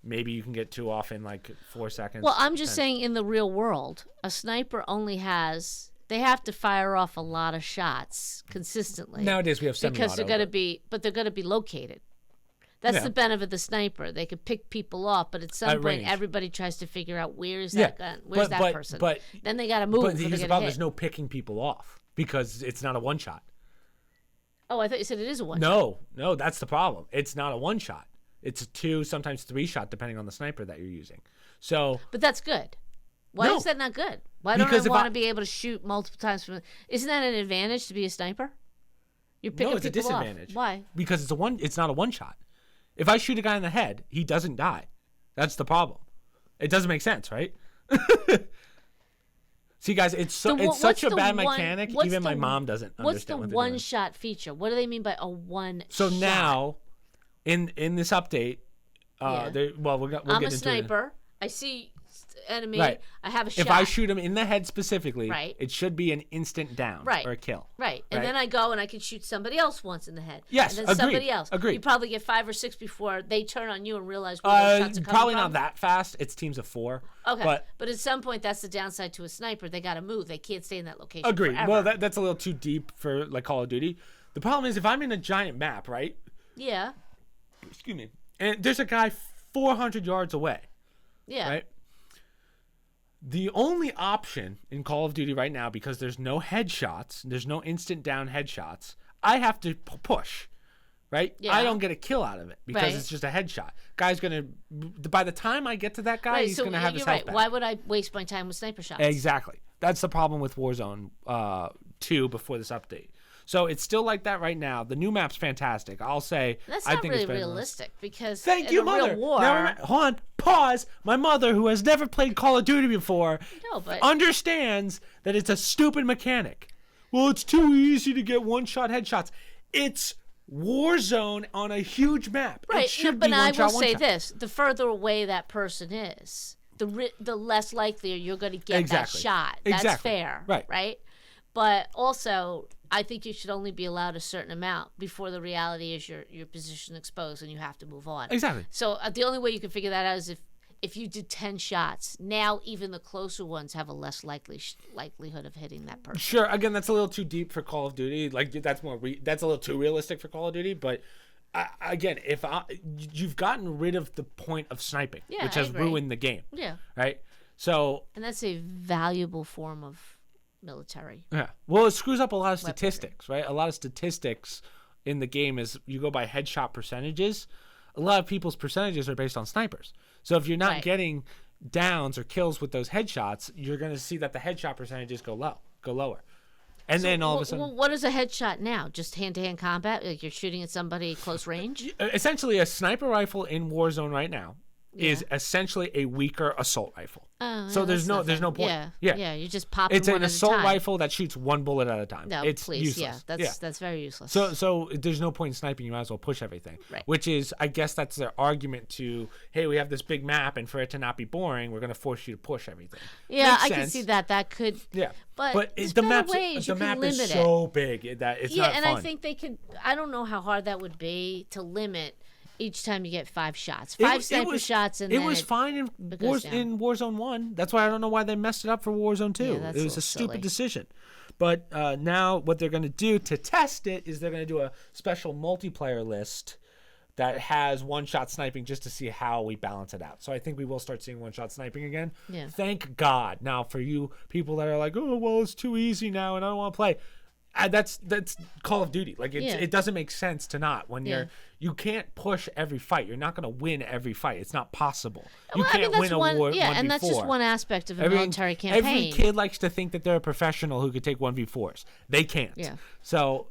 Maybe you can get 2 off in like 4 seconds. Well, I'm just saying in the real world, a sniper only has. They have to fire off a lot of shots consistently. Nowadays we have semi-auto. Because they're going to be located. That's the benefit of the sniper. They could pick people off, but at some point, everybody tries to figure out where's that gun, where's that person. But then they got to move. But here's the problem: there's no picking people off because it's not a one shot. Oh, I thought you said it is a one shot. No, that's the problem. It's not a one shot. It's a 2, sometimes 3 shot, depending on the sniper that you're using. So, but that's good. Why is that not good? Why don't I want to be able to shoot multiple times? Isn't that an advantage to be a sniper? You're picking people off. No, it's a disadvantage. Why? Because it's not a one shot. If I shoot a guy in the head, he doesn't die. That's the problem. It doesn't make sense, right? See, guys, it's such a bad mechanic. Even my mom doesn't understand. What's the one-shot feature? What do they mean by a one-shot? So now, in this update, we'll get into it. I'm a sniper. I see enemy. Right. I have a shot. If I shoot him in the head specifically, right, it should be an instant down or a kill. Right. And then I go and I can shoot somebody else once in the head. Yes, and then somebody else. Agreed. You probably get 5 or 6 before they turn on you and realize where those shots are coming probably from. not that fast. It's teams of 4. Okay. But at some point, that's the downside to a sniper. They got to move. They can't stay in that location Agreed. forever. Well, that's a little too deep for like Call of Duty. The problem is if I'm in a giant map, right? Yeah. Excuse me. And there's a guy 400 yards away. Yeah. Right? The only option in Call of Duty right now, because there's no headshots, there's no instant down headshots, I have to push, right? Yeah. I don't get a kill out of it because it's just a headshot. Guy's going to, by the time I get to that guy, he's going to have his health back. Why would I waste my time with sniper shots? Exactly. That's the problem with Warzone 2 before this update. So it's still like that right now. The new map's fantastic. I'll say. That's I not think really it's realistic because Thank you, Mother. Real war, now, hold on. Pause. My mother, who has never played Call of Duty before, understands that it's a stupid mechanic. Well, it's too easy to get one-shot headshots. It's Warzone on a huge map. Right. It should but be I one-shot, will say this: the further away that person is, the less likely you're going to get that shot. That's fair. Right. But also, I think you should only be allowed a certain amount before the reality is your position exposed and you have to move on. Exactly. So the only way you can figure that out is if you did 10 shots. Now even the closer ones have a less likelihood of hitting that person. Sure. Again, that's a little too deep for Call of Duty. Like that's a little too realistic for Call of Duty. But again, you've gotten rid of the point of sniping, which has ruined the game. Yeah. Right. So. And that's a valuable form of military. Yeah. Well, it screws up a lot of statistics, right? A lot of statistics in the game is you go by headshot percentages. A lot of people's percentages are based on snipers. So if you're not getting downs or kills with those headshots, you're going to see that the headshot percentages go lower. And then all of a sudden... what is a headshot now? Just hand-to-hand combat? Like you're shooting at somebody close range? Essentially, a sniper rifle in Warzone right now is essentially a weaker assault rifle. So there's no point. Yeah, you just pop it. It's an assault rifle that shoots one bullet at a time. No, it's please, useless. That's very useless. So there's no point in sniping. You might as well push everything. Right. Which is, I guess that's their argument to, hey, we have this big map, and for it to not be boring, we're going to force you to push everything. Yeah, I can see that. That could. Yeah. But the map is so big that it's not fun. I think they could. I don't know how hard that would be to limit. Each time you get 5 shots, sniper shots, and it was fine in Warzone 1. That's why I don't know why they messed it up for Warzone 2. Yeah, it was a stupid decision. But now what they're going to do to test it is they're going to do a special multiplayer list that has one-shot sniping just to see how we balance it out. So I think we will start seeing one-shot sniping again. Yeah. Thank God. Now for you people that are like, oh well, it's too easy now, and I don't want to play. That's Call of Duty. Like it doesn't make sense to not when you can't push every fight. You're not going to win every fight. It's not possible. You can't win a war. Yeah, and that's just one aspect of a military campaign. Every kid likes to think that they're a professional who could take 1v4s. They can't. Yeah. So,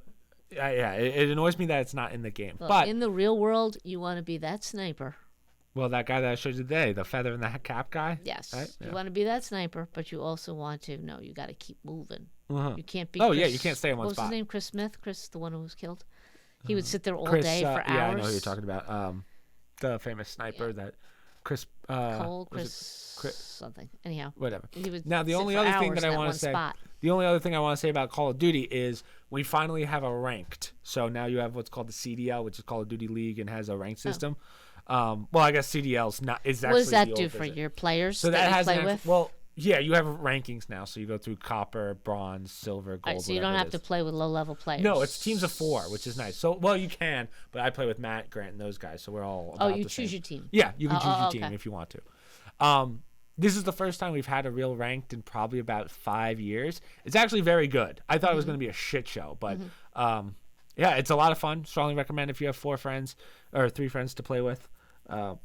it annoys me that it's not in the game. Well, but in the real world, you want to be that sniper. Well, that guy that I showed you today, the feather in the cap guy. Yes. Right? You want to be that sniper, but you also want to you got to keep moving. You can't be. You can't stay in one spot. What was his name? Chris Smith. Chris, the one who was killed. He would sit there all day for hours. Yeah, I know who you're talking about. The famous sniper that Chris something. Anyhow, whatever. Now the only other thing that I want to say, about Call of Duty is we finally have a ranked. So now you have what's called the CDL, which is Call of Duty League, and has a ranked system. Well, I guess CDL's not is actually. What does that do for your players? So that has play with? Well. Yeah, you have rankings now, so you go through copper, bronze, silver, gold. Right, so you don't have to play with low-level players. No, it's teams of 4, which is nice. So, well, you can, but I play with Matt, Grant, and those guys, so we're all about the same. You choose your team. Yeah, you can choose your team if you want to. This is the first time we've had a real ranked in probably about 5 years. It's actually very good. I thought it was going to be a shit show, but it's a lot of fun. Strongly recommend if you have 4 friends or 3 friends to play with. But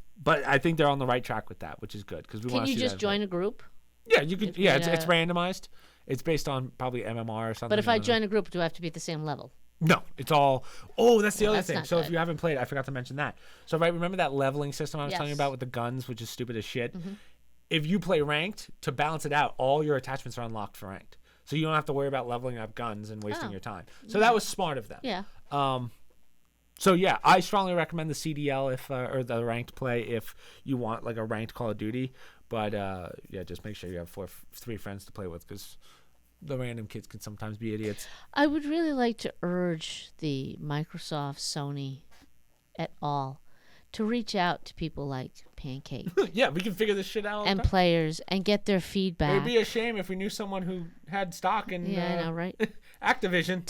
I think they're on the right track with that, which is good because we want to see that. Can you just join a group? Yeah, you could. Yeah, it's randomized. It's based on probably MMR or something. But if I join a group, do I have to be at the same level? No, it's all. Oh, that's the other thing. So if you haven't played, I forgot to mention that. So remember that leveling system I was telling you about with the guns, which is stupid as shit. If you play ranked, to balance it out, all your attachments are unlocked for ranked, so you don't have to worry about leveling up guns and wasting your time. So that was smart of them. Yeah. So yeah, I strongly recommend the CDL or the ranked play if you want like a ranked Call of Duty. But just make sure you have 3 friends to play with because the random kids can sometimes be idiots. I would really like to urge the Microsoft, Sony, et al. To reach out to people like Pancake. Yeah, we can figure this shit out. And players and get their feedback. It'd be a shame if we knew someone who had stock in I know, right? Activision.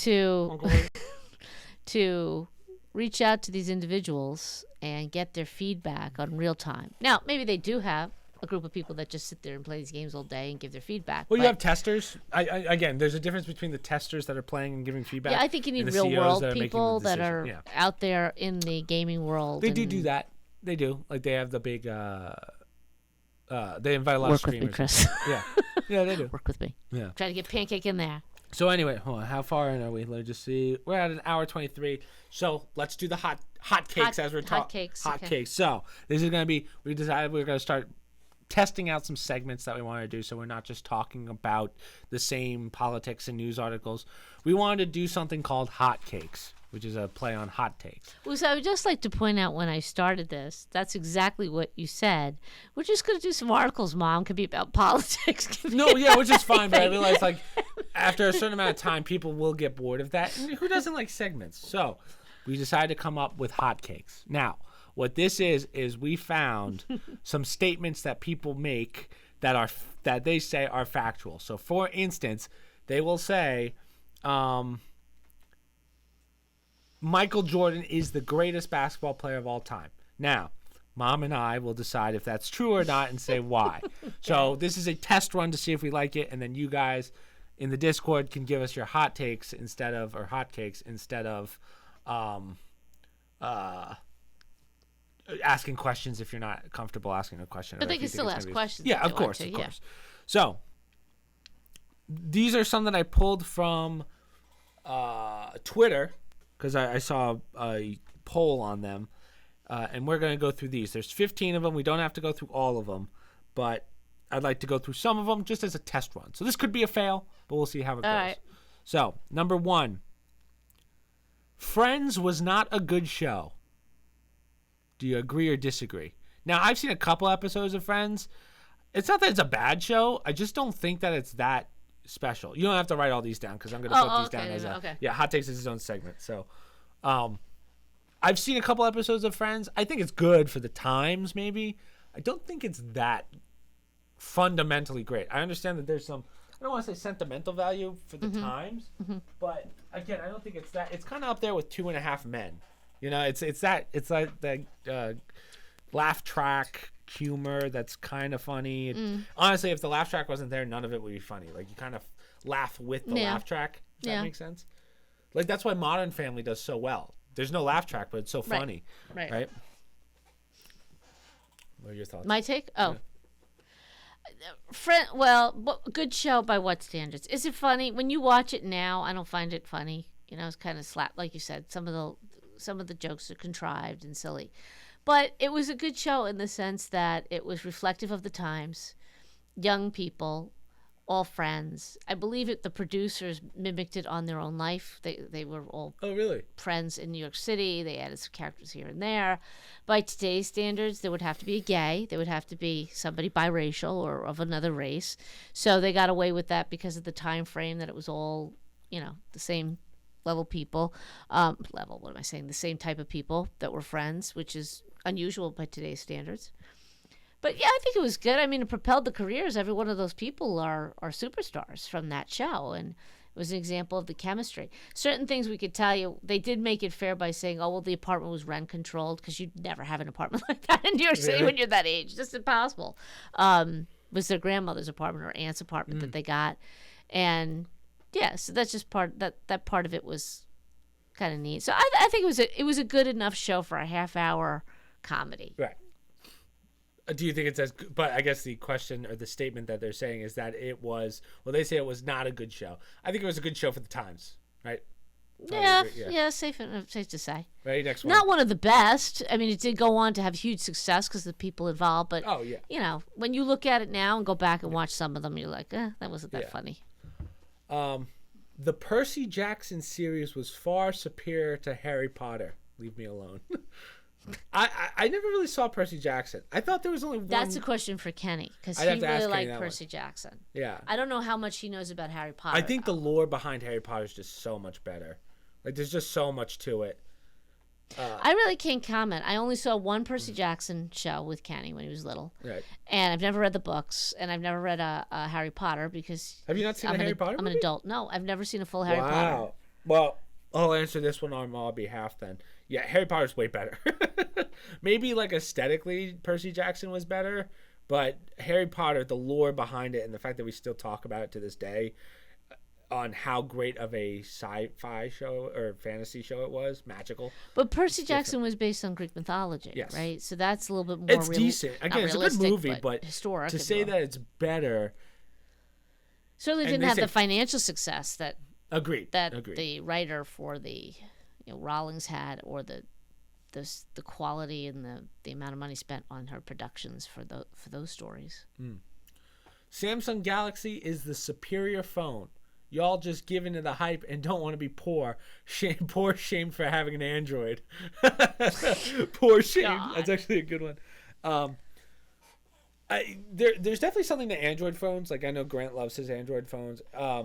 To reach out to these individuals and get their feedback on real time. Now, maybe they do have a group of people that just sit there and play these games all day and give their feedback. Well, you have testers. Again, there's a difference between the testers that are playing and giving feedback. Yeah, I think you need real world people that are out there in the gaming world. They do that. They do. Like they have the big. They invite a lot of streamers. Work with me, Chris. Yeah, they do. Work with me. Yeah. Try to get Pancake in there. So anyway, hold on. How far in are we? Let me just see. We're at an hour 23. So let's do the hotcakes as we're talking. Hotcakes. Okay. So this is gonna be. We decided we're gonna start testing out some segments that we want to do, so we're not just talking about the same politics and news articles. We wanted to do something called Hotcakes, which is a play on hot takes. Well, so I would just like to point out when I started this, that's exactly what you said. We're just going to do some articles, Mom. Could be about politics. No, yeah, which is fine, but I realized, like, after a certain amount of time, people will get bored of that. And who doesn't like segments? So we decided to come up with Hotcakes. Now, what this is we found some statements that people make that they say are factual. So, for instance, they will say, Michael Jordan is the greatest basketball player of all time. Now, Mom and I will decide if that's true or not and say why. So this is a test run to see if we like it, and then you guys in the Discord can give us your hot takes instead of, or hotcakes instead of asking questions if you're not comfortable asking a question. But they can still ask questions. Yeah, of course. So these are some that I pulled from Twitter because I saw a poll on them. And we're going to go through these. There's 15 of them. We don't have to go through all of them, but I'd like to go through some of them just as a test run. So this could be a fail, but we'll see how it goes. Right. So, number 1. Friends was not a good show. Do you agree or disagree? Now, I've seen a couple episodes of Friends. It's not that it's a bad show. I just don't think that it's that special. You don't have to write all these down because I'm going to put these down as yeah, Hot Takes is his own segment. So, I've seen a couple episodes of Friends. I think it's good for the times, maybe. I don't think it's that fundamentally great. I understand that there's some, I don't want to say sentimental value for the times, but again, I don't think it's that. It's kind of up there with 2.5 Men. You know, it's like the laugh track humor that's kind of funny. Honestly, if the laugh track wasn't there, none of it would be funny. Like, you kind of laugh with the laugh track. Does that make sense? Like, that's why Modern Family does so well. There's no laugh track, but it's so funny. Right? What are your thoughts? My take? Oh. Yeah. Well, good show by what standards? Is it funny? When you watch it now, I don't find it funny. You know, it's kind of like you said, some of the jokes are contrived and silly. But it was a good show in the sense that it was reflective of the times. Young people, all friends. I believe the producers mimicked it on their own life. They were all friends in New York City. They added some characters here and there. By today's standards, there would have to be a gay. There would have to be somebody biracial or of another race. So they got away with that because of the time frame that it was all, you know, the same level people. The same type of people that were friends, which is unusual by today's standards. But yeah, I think it was good. I mean, it propelled the careers. Every one of those people are superstars from that show. And it was an example of the chemistry. Certain things we could tell you, they did make it fair by saying, oh, well, the apartment was rent controlled, because you'd never have an apartment like that in New York City when you're that age. Just impossible. It was their grandmother's apartment or aunt's apartment that they got. And yeah, so that's just that part of it was kind of neat. So I think it was a good enough show for a half-hour comedy. Right. Do you think it's as good? But I guess the question or the statement that they're saying is that it was, well, they say it was not a good show. I think it was a good show for the times, right? Yeah, safe to say. Right, next one. Not one of the best. I mean, it did go on to have huge success because of the people involved. But, you know, when you look at it now and go back and watch some of them, you're like, that wasn't that funny. The Percy Jackson series was far superior to Harry Potter. Leave me alone. I never really saw Percy Jackson. I thought there was only one. That's a question for Kenny, because he really liked Percy Jackson. Yeah. I don't know how much he knows about Harry Potter. I think the lore behind Harry Potter is just so much better. Like, there's just so much to it. I really can't comment. I only saw one Percy Jackson show with Kenny when he was little. Right. And I've never read the books, and I've never read a Harry Potter because... Have you not seen a Harry Potter movie? I'm an adult. No, I've never seen a full Harry Potter. Wow. Well, I'll answer this one on my behalf then. Yeah, Harry Potter's way better. Maybe, like, aesthetically, Percy Jackson was better, but Harry Potter, the lore behind it and the fact that we still talk about it to this day on how great of a sci-fi show or fantasy show it was, magical. But Percy Jackson was based on Greek mythology, right? So that's a little bit more decent. Again, it's a good movie, but historic, to say that it's better... Certainly didn't have the financial success that... Agreed. The writer for the... Rawlings had, or the quality and the amount of money spent on her productions for those stories. Samsung Galaxy is the superior phone. Y'all just give into the hype and don't want to be poor. Poor shamed for having an Android. Poor shamed. God. That's actually a good one. There's definitely something to Android phones. Like, I know Grant loves his Android phones. I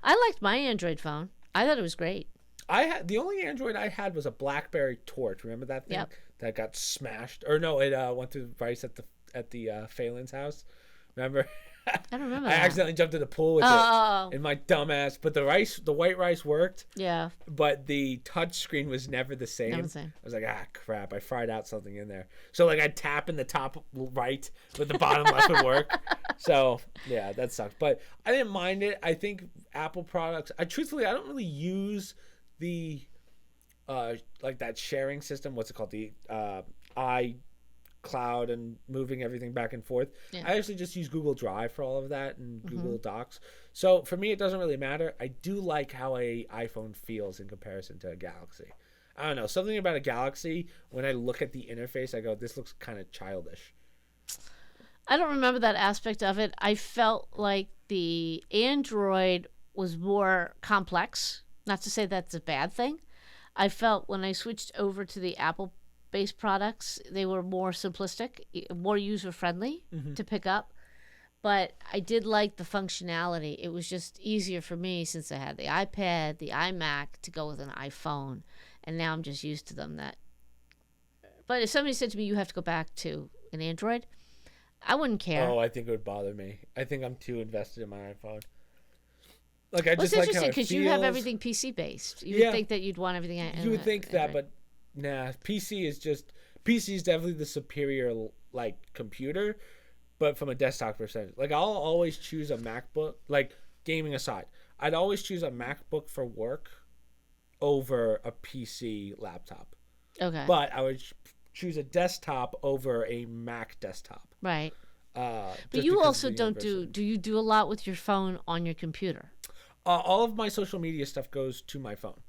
liked my Android phone. I thought it was great. The only Android I had was a BlackBerry Torch. Remember that thing that got smashed? Or no, it went through Vice at the Phelan's house. Remember? I don't remember I that. accidentally jumped in the pool with it. And my dumbass. But the white rice worked. Yeah. But the touch screen was never the same. Never the same. I was like, crap. I fried out something in there. So, like, I'd tap in the top right, but the bottom left would work. So, yeah, that sucks. But I didn't mind it. I think Apple products, truthfully, I don't really use the, like, that sharing system. What's it called? The iCloud and moving everything back and forth. Yeah. I actually just use Google Drive for all of that and Google Docs. So for me, it doesn't really matter. I do like how a iPhone feels in comparison to a Galaxy. I don't know, something about a Galaxy, when I look at the interface, I go, this looks kind of childish. I don't remember that aspect of it. I felt like the Android was more complex. Not to say that's a bad thing. I felt when I switched over to the Apple-based products, they were more simplistic, more user-friendly to pick up. But I did like the functionality. It was just easier for me since I had the iPad, the iMac, to go with an iPhone. And now I'm just used to them. But if somebody said to me, you have to go back to an Android, I wouldn't care. Oh, I think it would bother me. I think I'm too invested in my iPhone. Like, It's interesting because you have everything PC-based. You would think that you'd want everything. You would think that, but nah. PC is definitely the superior, like, computer. But from a desktop perspective, like, I'll always choose a MacBook, like, gaming aside, I'd always choose a MacBook for work over a PC laptop. Okay. But I would choose a desktop over a Mac desktop. Right. But you also don't do you do a lot with your phone on your computer? All of my social media stuff goes to my phone.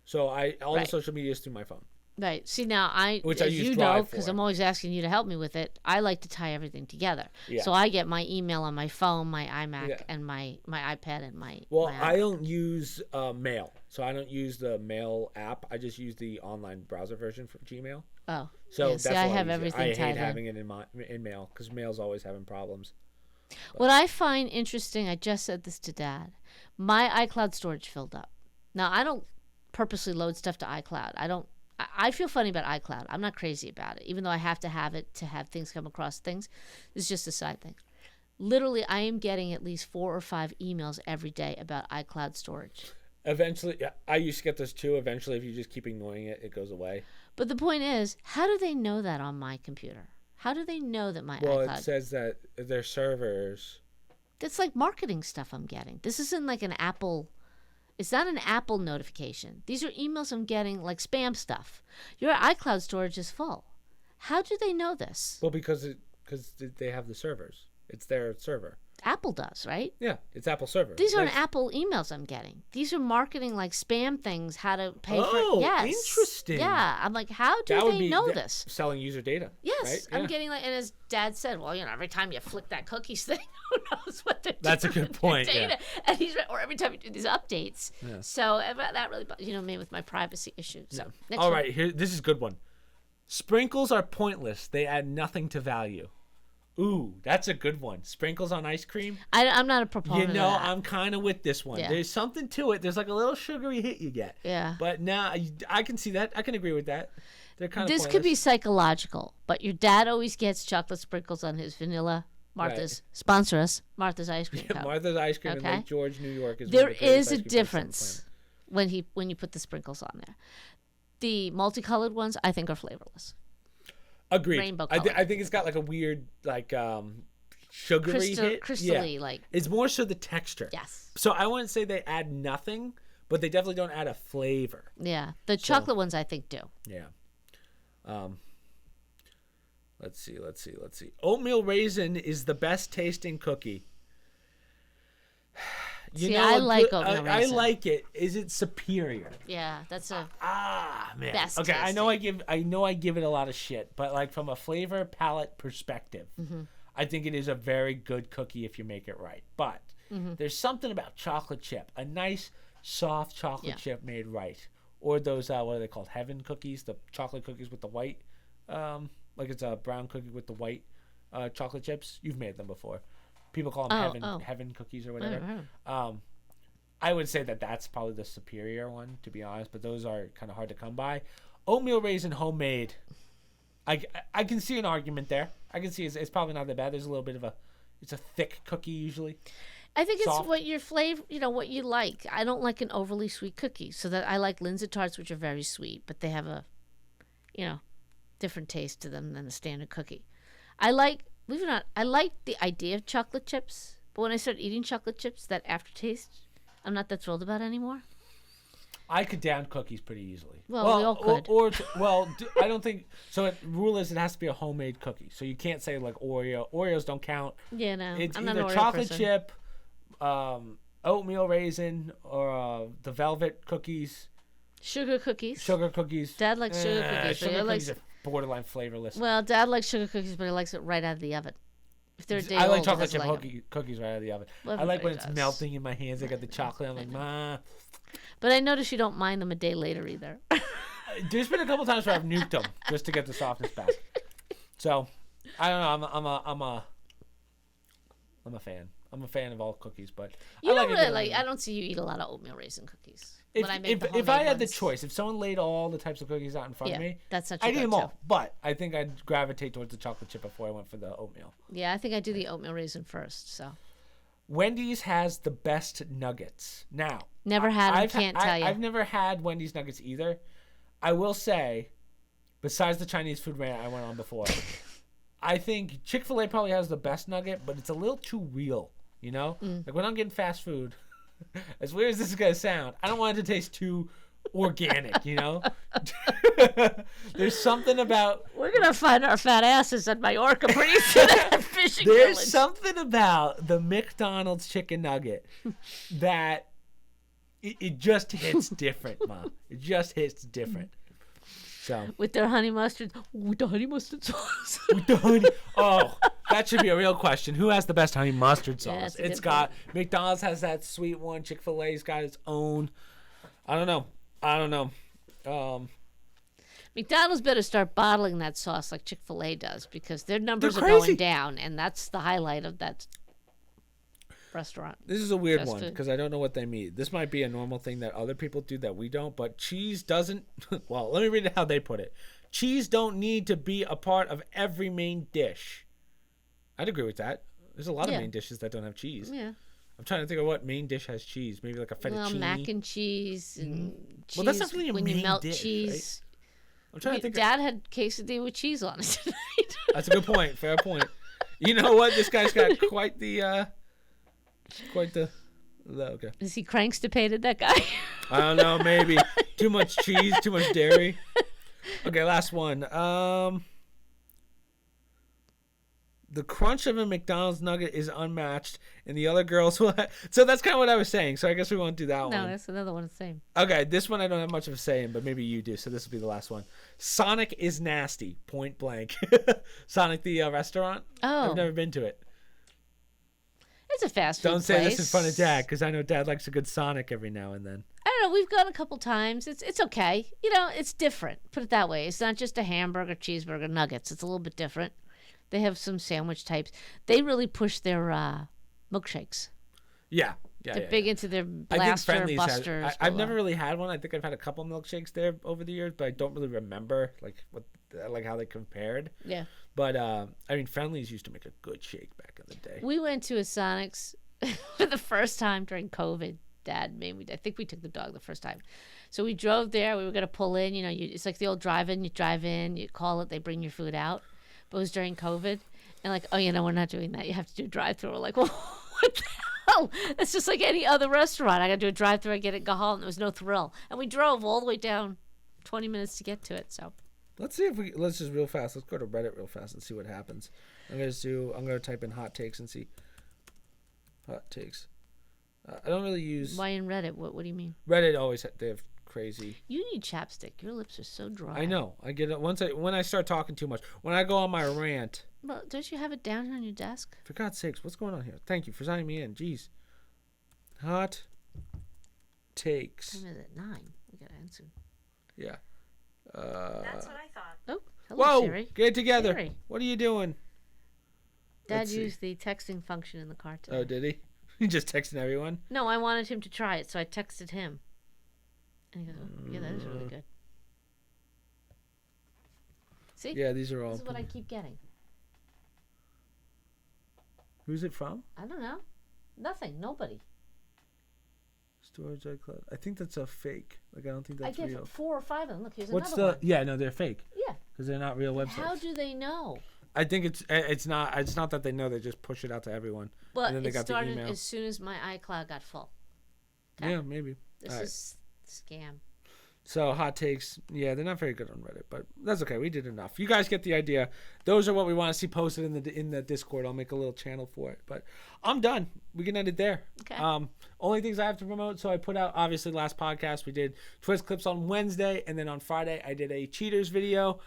So all the social media is through my phone. Right. See, now Which I use Drive because I'm always asking you to help me with it, I like to tie everything together. Yeah. So I get my email on my phone, my iMac, and my iPad and my. Well, my I don't use Mail, so I don't use the Mail app. I just use the online browser version for Gmail. Oh. So that's I have everything I tied hate having it in Mail because Mail's always having problems. But what I find interesting, I just said this to Dad, my iCloud storage filled up. Now I don't purposely load stuff to iCloud. I feel funny about iCloud. I'm not crazy about it, even though I have to have it to have things come across things. It's just a side thing. Literally, I am getting at least 4 or 5 emails every day about iCloud storage. Eventually, I used to get those too. Eventually, if you just keep ignoring it, it goes away. But the point is, how do they know that on my computer? How do they know that my iCloud... Well, it says that their servers... That's like marketing stuff I'm getting. This isn't like an Apple... It's not an Apple notification. These are emails I'm getting, like spam stuff. Your iCloud storage is full. How do they know this? Well, because they have the servers. It's their server. Apple does, right? Yeah, it's Apple server. These aren't Apple emails I'm getting. These are marketing, like spam things, how to pay for it. Oh, yes. interesting. Yeah, I'm like, how do they know this? Selling user data. Yes, right? I'm getting like, and as Dad said, well, every time you flick that cookies thing, who knows what they're doing. That's a good point. Data. Yeah. And or every time you do these updates. Yeah. So that really, me with my privacy issues. So next All right, here. This is a good one. Sprinkles are pointless. They add nothing to value. Ooh, that's a good one. Sprinkles on ice cream. I'm not a proponent of that. I'm kind of with this one. Yeah. There's something to it. There's like a little sugary hit you get. Yeah. But now I can see that. I can agree with that. They're kind of This pointless. could be psychological, but your dad always gets chocolate sprinkles on his vanilla. Martha's sponsor us. Martha's ice cream. Yeah, Martha's ice cream in Lake George, New York is. There is a difference when you put the sprinkles on there. The multicolored ones, I think, are flavorless. Agreed. Rainbow I think it's got like a weird sugary hit. Crystally, like. It's more so the texture. Yes. So I wouldn't say they add nothing, but they definitely don't add a flavor. Yeah. The chocolate ones I think do. Yeah. Let's see. Oatmeal raisin is the best tasting cookie. I like oatmeal raisin. I like it. Is it superior? Yeah, that's a man. Best okay, tasting. I know I give it a lot of shit, but like from a flavor palette perspective, I think it is a very good cookie if you make it right. But there's something about chocolate chip, a nice soft chocolate chip made right, or those what are they called? Heaven cookies, the chocolate cookies with the white, like it's a brown cookie with the white chocolate chips. You've made them before. People call them heaven cookies or whatever. I would say that that's probably the superior one, to be honest, but those are kind of hard to come by. Oatmeal raisin homemade, I can see an argument there. I can see it's probably not that bad. There's a little bit of It's a thick cookie usually. I think Soft. it's what your flavor, what you like. I don't like an overly sweet cookie, so that I like Lindt tarts, which are very sweet, but they have a, different taste to them than a standard cookie. I like, believe it or not, I like the idea of chocolate chips, but when I start eating chocolate chips, that aftertaste, I'm not that thrilled about anymore. I could down cookies pretty easily. Well, we all could. I don't think so. The rule is it has to be a homemade cookie, so you can't say like Oreo. Oreos don't count. Yeah, no, it's I'm either not an Oreo chocolate person. chip, oatmeal raisin, or the velvet cookies. Sugar cookies. Dad likes sugar cookies. Sugar cookies are borderline flavorless. Well, Dad likes sugar cookies, but he likes it right out of the oven. If they're a day I like old, chocolate chip like cookies right out of the oven. Well, I like when everybody it's melting in my hands. I got the chocolate. I'm like, ma. But I notice you don't mind them a day later either. There's been a couple times where I've nuked them just to get the softness back. So, I don't know. I'm a fan. I'm a fan of all cookies, but I don't see you eat a lot of oatmeal raisin cookies. If I had the choice, if someone laid all the types of cookies out in front of me, that's not I'd eat them all. But I think I'd gravitate towards the chocolate chip before I went for the oatmeal. Yeah, I think I do the oatmeal raisin first. So Wendy's has the best nuggets. Now, never had them, can't tell you. I've never had Wendy's nuggets either. I will say, besides the Chinese food rant I went on before, I think Chick-fil-A probably has the best nugget, but it's a little too real, Like when I'm getting fast food, as weird as this is going to sound, I don't want it to taste too organic, There's something about... We're going to find our fat asses at Mallorca pretty soon at Fishing There's Village. something about the McDonald's chicken nugget that it just hits different, Mom. It just hits different. So with their honey mustard, with the honey mustard sauce. Oh, that should be a real question. Who has the best honey mustard sauce? Yeah, it's got McDonald's has that sweet one. Chick-fil-A's got its own. I don't know. McDonald's better start bottling that sauce like Chick-fil-A does because their numbers are going down, and that's the highlight of that restaurant. This is a weird one because I don't know what they mean. This might be a normal thing that other people do that we don't, but cheese doesn't. Well, let me read it how they put it. Cheese don't need to be a part of every main dish. I'd agree with that. There's a lot of main dishes that don't have cheese. Yeah. I'm trying to think of what main dish has cheese. Maybe like a fettuccine. Well, mac and cheese and cheese. Well, that's not really a when main you melt dish, cheese. Right? I'm trying to think. Dad had quesadilla with cheese on it tonight. That's a good point. Fair point. You know what? This guy's got quite the. Okay. Is he crankstipated, that guy? I don't know. Maybe too much cheese, too much dairy. Okay, last one. The crunch of a McDonald's nugget is unmatched, and the other girls will. So that's kind of what I was saying. So I guess we won't do that one. No, that's another one the same. Okay, this one I don't have much of a say in, but maybe you do. So this will be the last one. Sonic is nasty. Point blank. Sonic the restaurant. Oh, I've never been to it. It's a fast food Don't say place. this in front of Dad, because I know Dad likes a good Sonic every now and then. I don't know. We've gone a couple times. It's okay. It's different. Put it that way. It's not just a hamburger, cheeseburger, nuggets. It's a little bit different. They have some sandwich types. They really push their milkshakes. Yeah. They're big into their blaster busters. I've never really had one. I think I've had a couple milkshakes there over the years, but I don't really remember how they compared. Yeah. But Friendly's used to make a good shake back in the day. We went to a Sonic's for the first time during COVID. Dad made me. I think we took the dog the first time. So we drove there. We were gonna pull in. It's like the old drive-in. You drive in, you call it, they bring your food out. But it was during COVID, and we're not doing that. You have to do a drive-through. We're like, well, what the hell? It's just like any other restaurant. I got to do a drive-through. I get it, go home. There was no thrill, and we drove all the way down, 20 minutes to get to it. So let's see let's just real fast. Let's go to Reddit real fast and see what happens. I'm gonna type in Hot-Takes and see Hot-Takes. I don't really use. Why in Reddit? What do you mean? Reddit always they have crazy. You need chapstick. Your lips are so dry. I know. I get it when I start talking too much. When I go on my rant. Well, don't you have it down here on your desk? For God's sakes, what's going on here? Thank you for signing me in. Jeez. Hot-Takes. Time is at 9. We gotta answer. Yeah. That's what I thought. Oh, hello, Whoa! Siri. Get it together. Siri. What are you doing? Dad used the texting function in the car today. Oh, did he? He just texting everyone? No, I wanted him to try it, so I texted him. And he goes, oh, yeah, that is really good. See? Yeah, these are all. This is what I keep getting. Who's it from? I don't know. Nothing. Nobody. Storage iCloud. I think that's a fake. Like I don't think that's real. I get 4 or 5 of them. Look, here's What's another one. Yeah, no, they're fake. Yeah. Because they're not real websites. How do they know? I think it's not that they know. They just push it out to everyone. Well, and then they got started the email. as soon as my iCloud got full. Okay? Yeah, maybe. This is scam. So Hot-Takes, yeah, they're not very good on Reddit, but that's okay. We did enough. You guys get the idea. Those are what we want to see posted in the Discord. I'll make a little channel for it. But I'm done. We can end it there. Okay. Only things I have to promote. So I put out, obviously, last podcast we did Twist Clips on Wednesday, and then on Friday I did a cheaters video,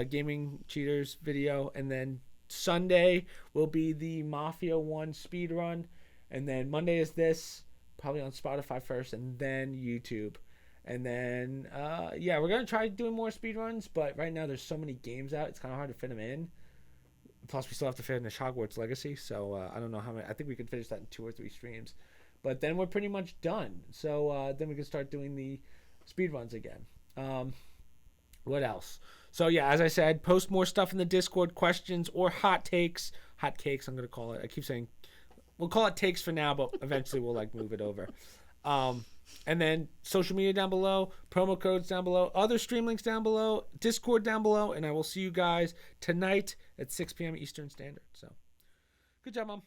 gaming cheaters video, and then Sunday will be the Mafia 1 speed run, and then Monday is this, probably on Spotify first, and then YouTube. And then, we're going to try doing more speedruns, but right now there's so many games out, it's kind of hard to fit them in. Plus, we still have to finish Hogwarts Legacy, so I don't know how many. I think we could finish that in 2 or 3 streams. But then we're pretty much done. So then we can start doing the speedruns again. What else? So, yeah, as I said, post more stuff in the Discord, questions or hot takes. Hot-Kakes, I'm going to call it. I keep saying, we'll call it takes for now, but eventually we'll, move it over. And then social media down below, promo codes down below, other stream links down below, Discord down below, and I will see you guys tonight at 6 p.m. Eastern Standard. So, good job, Mom.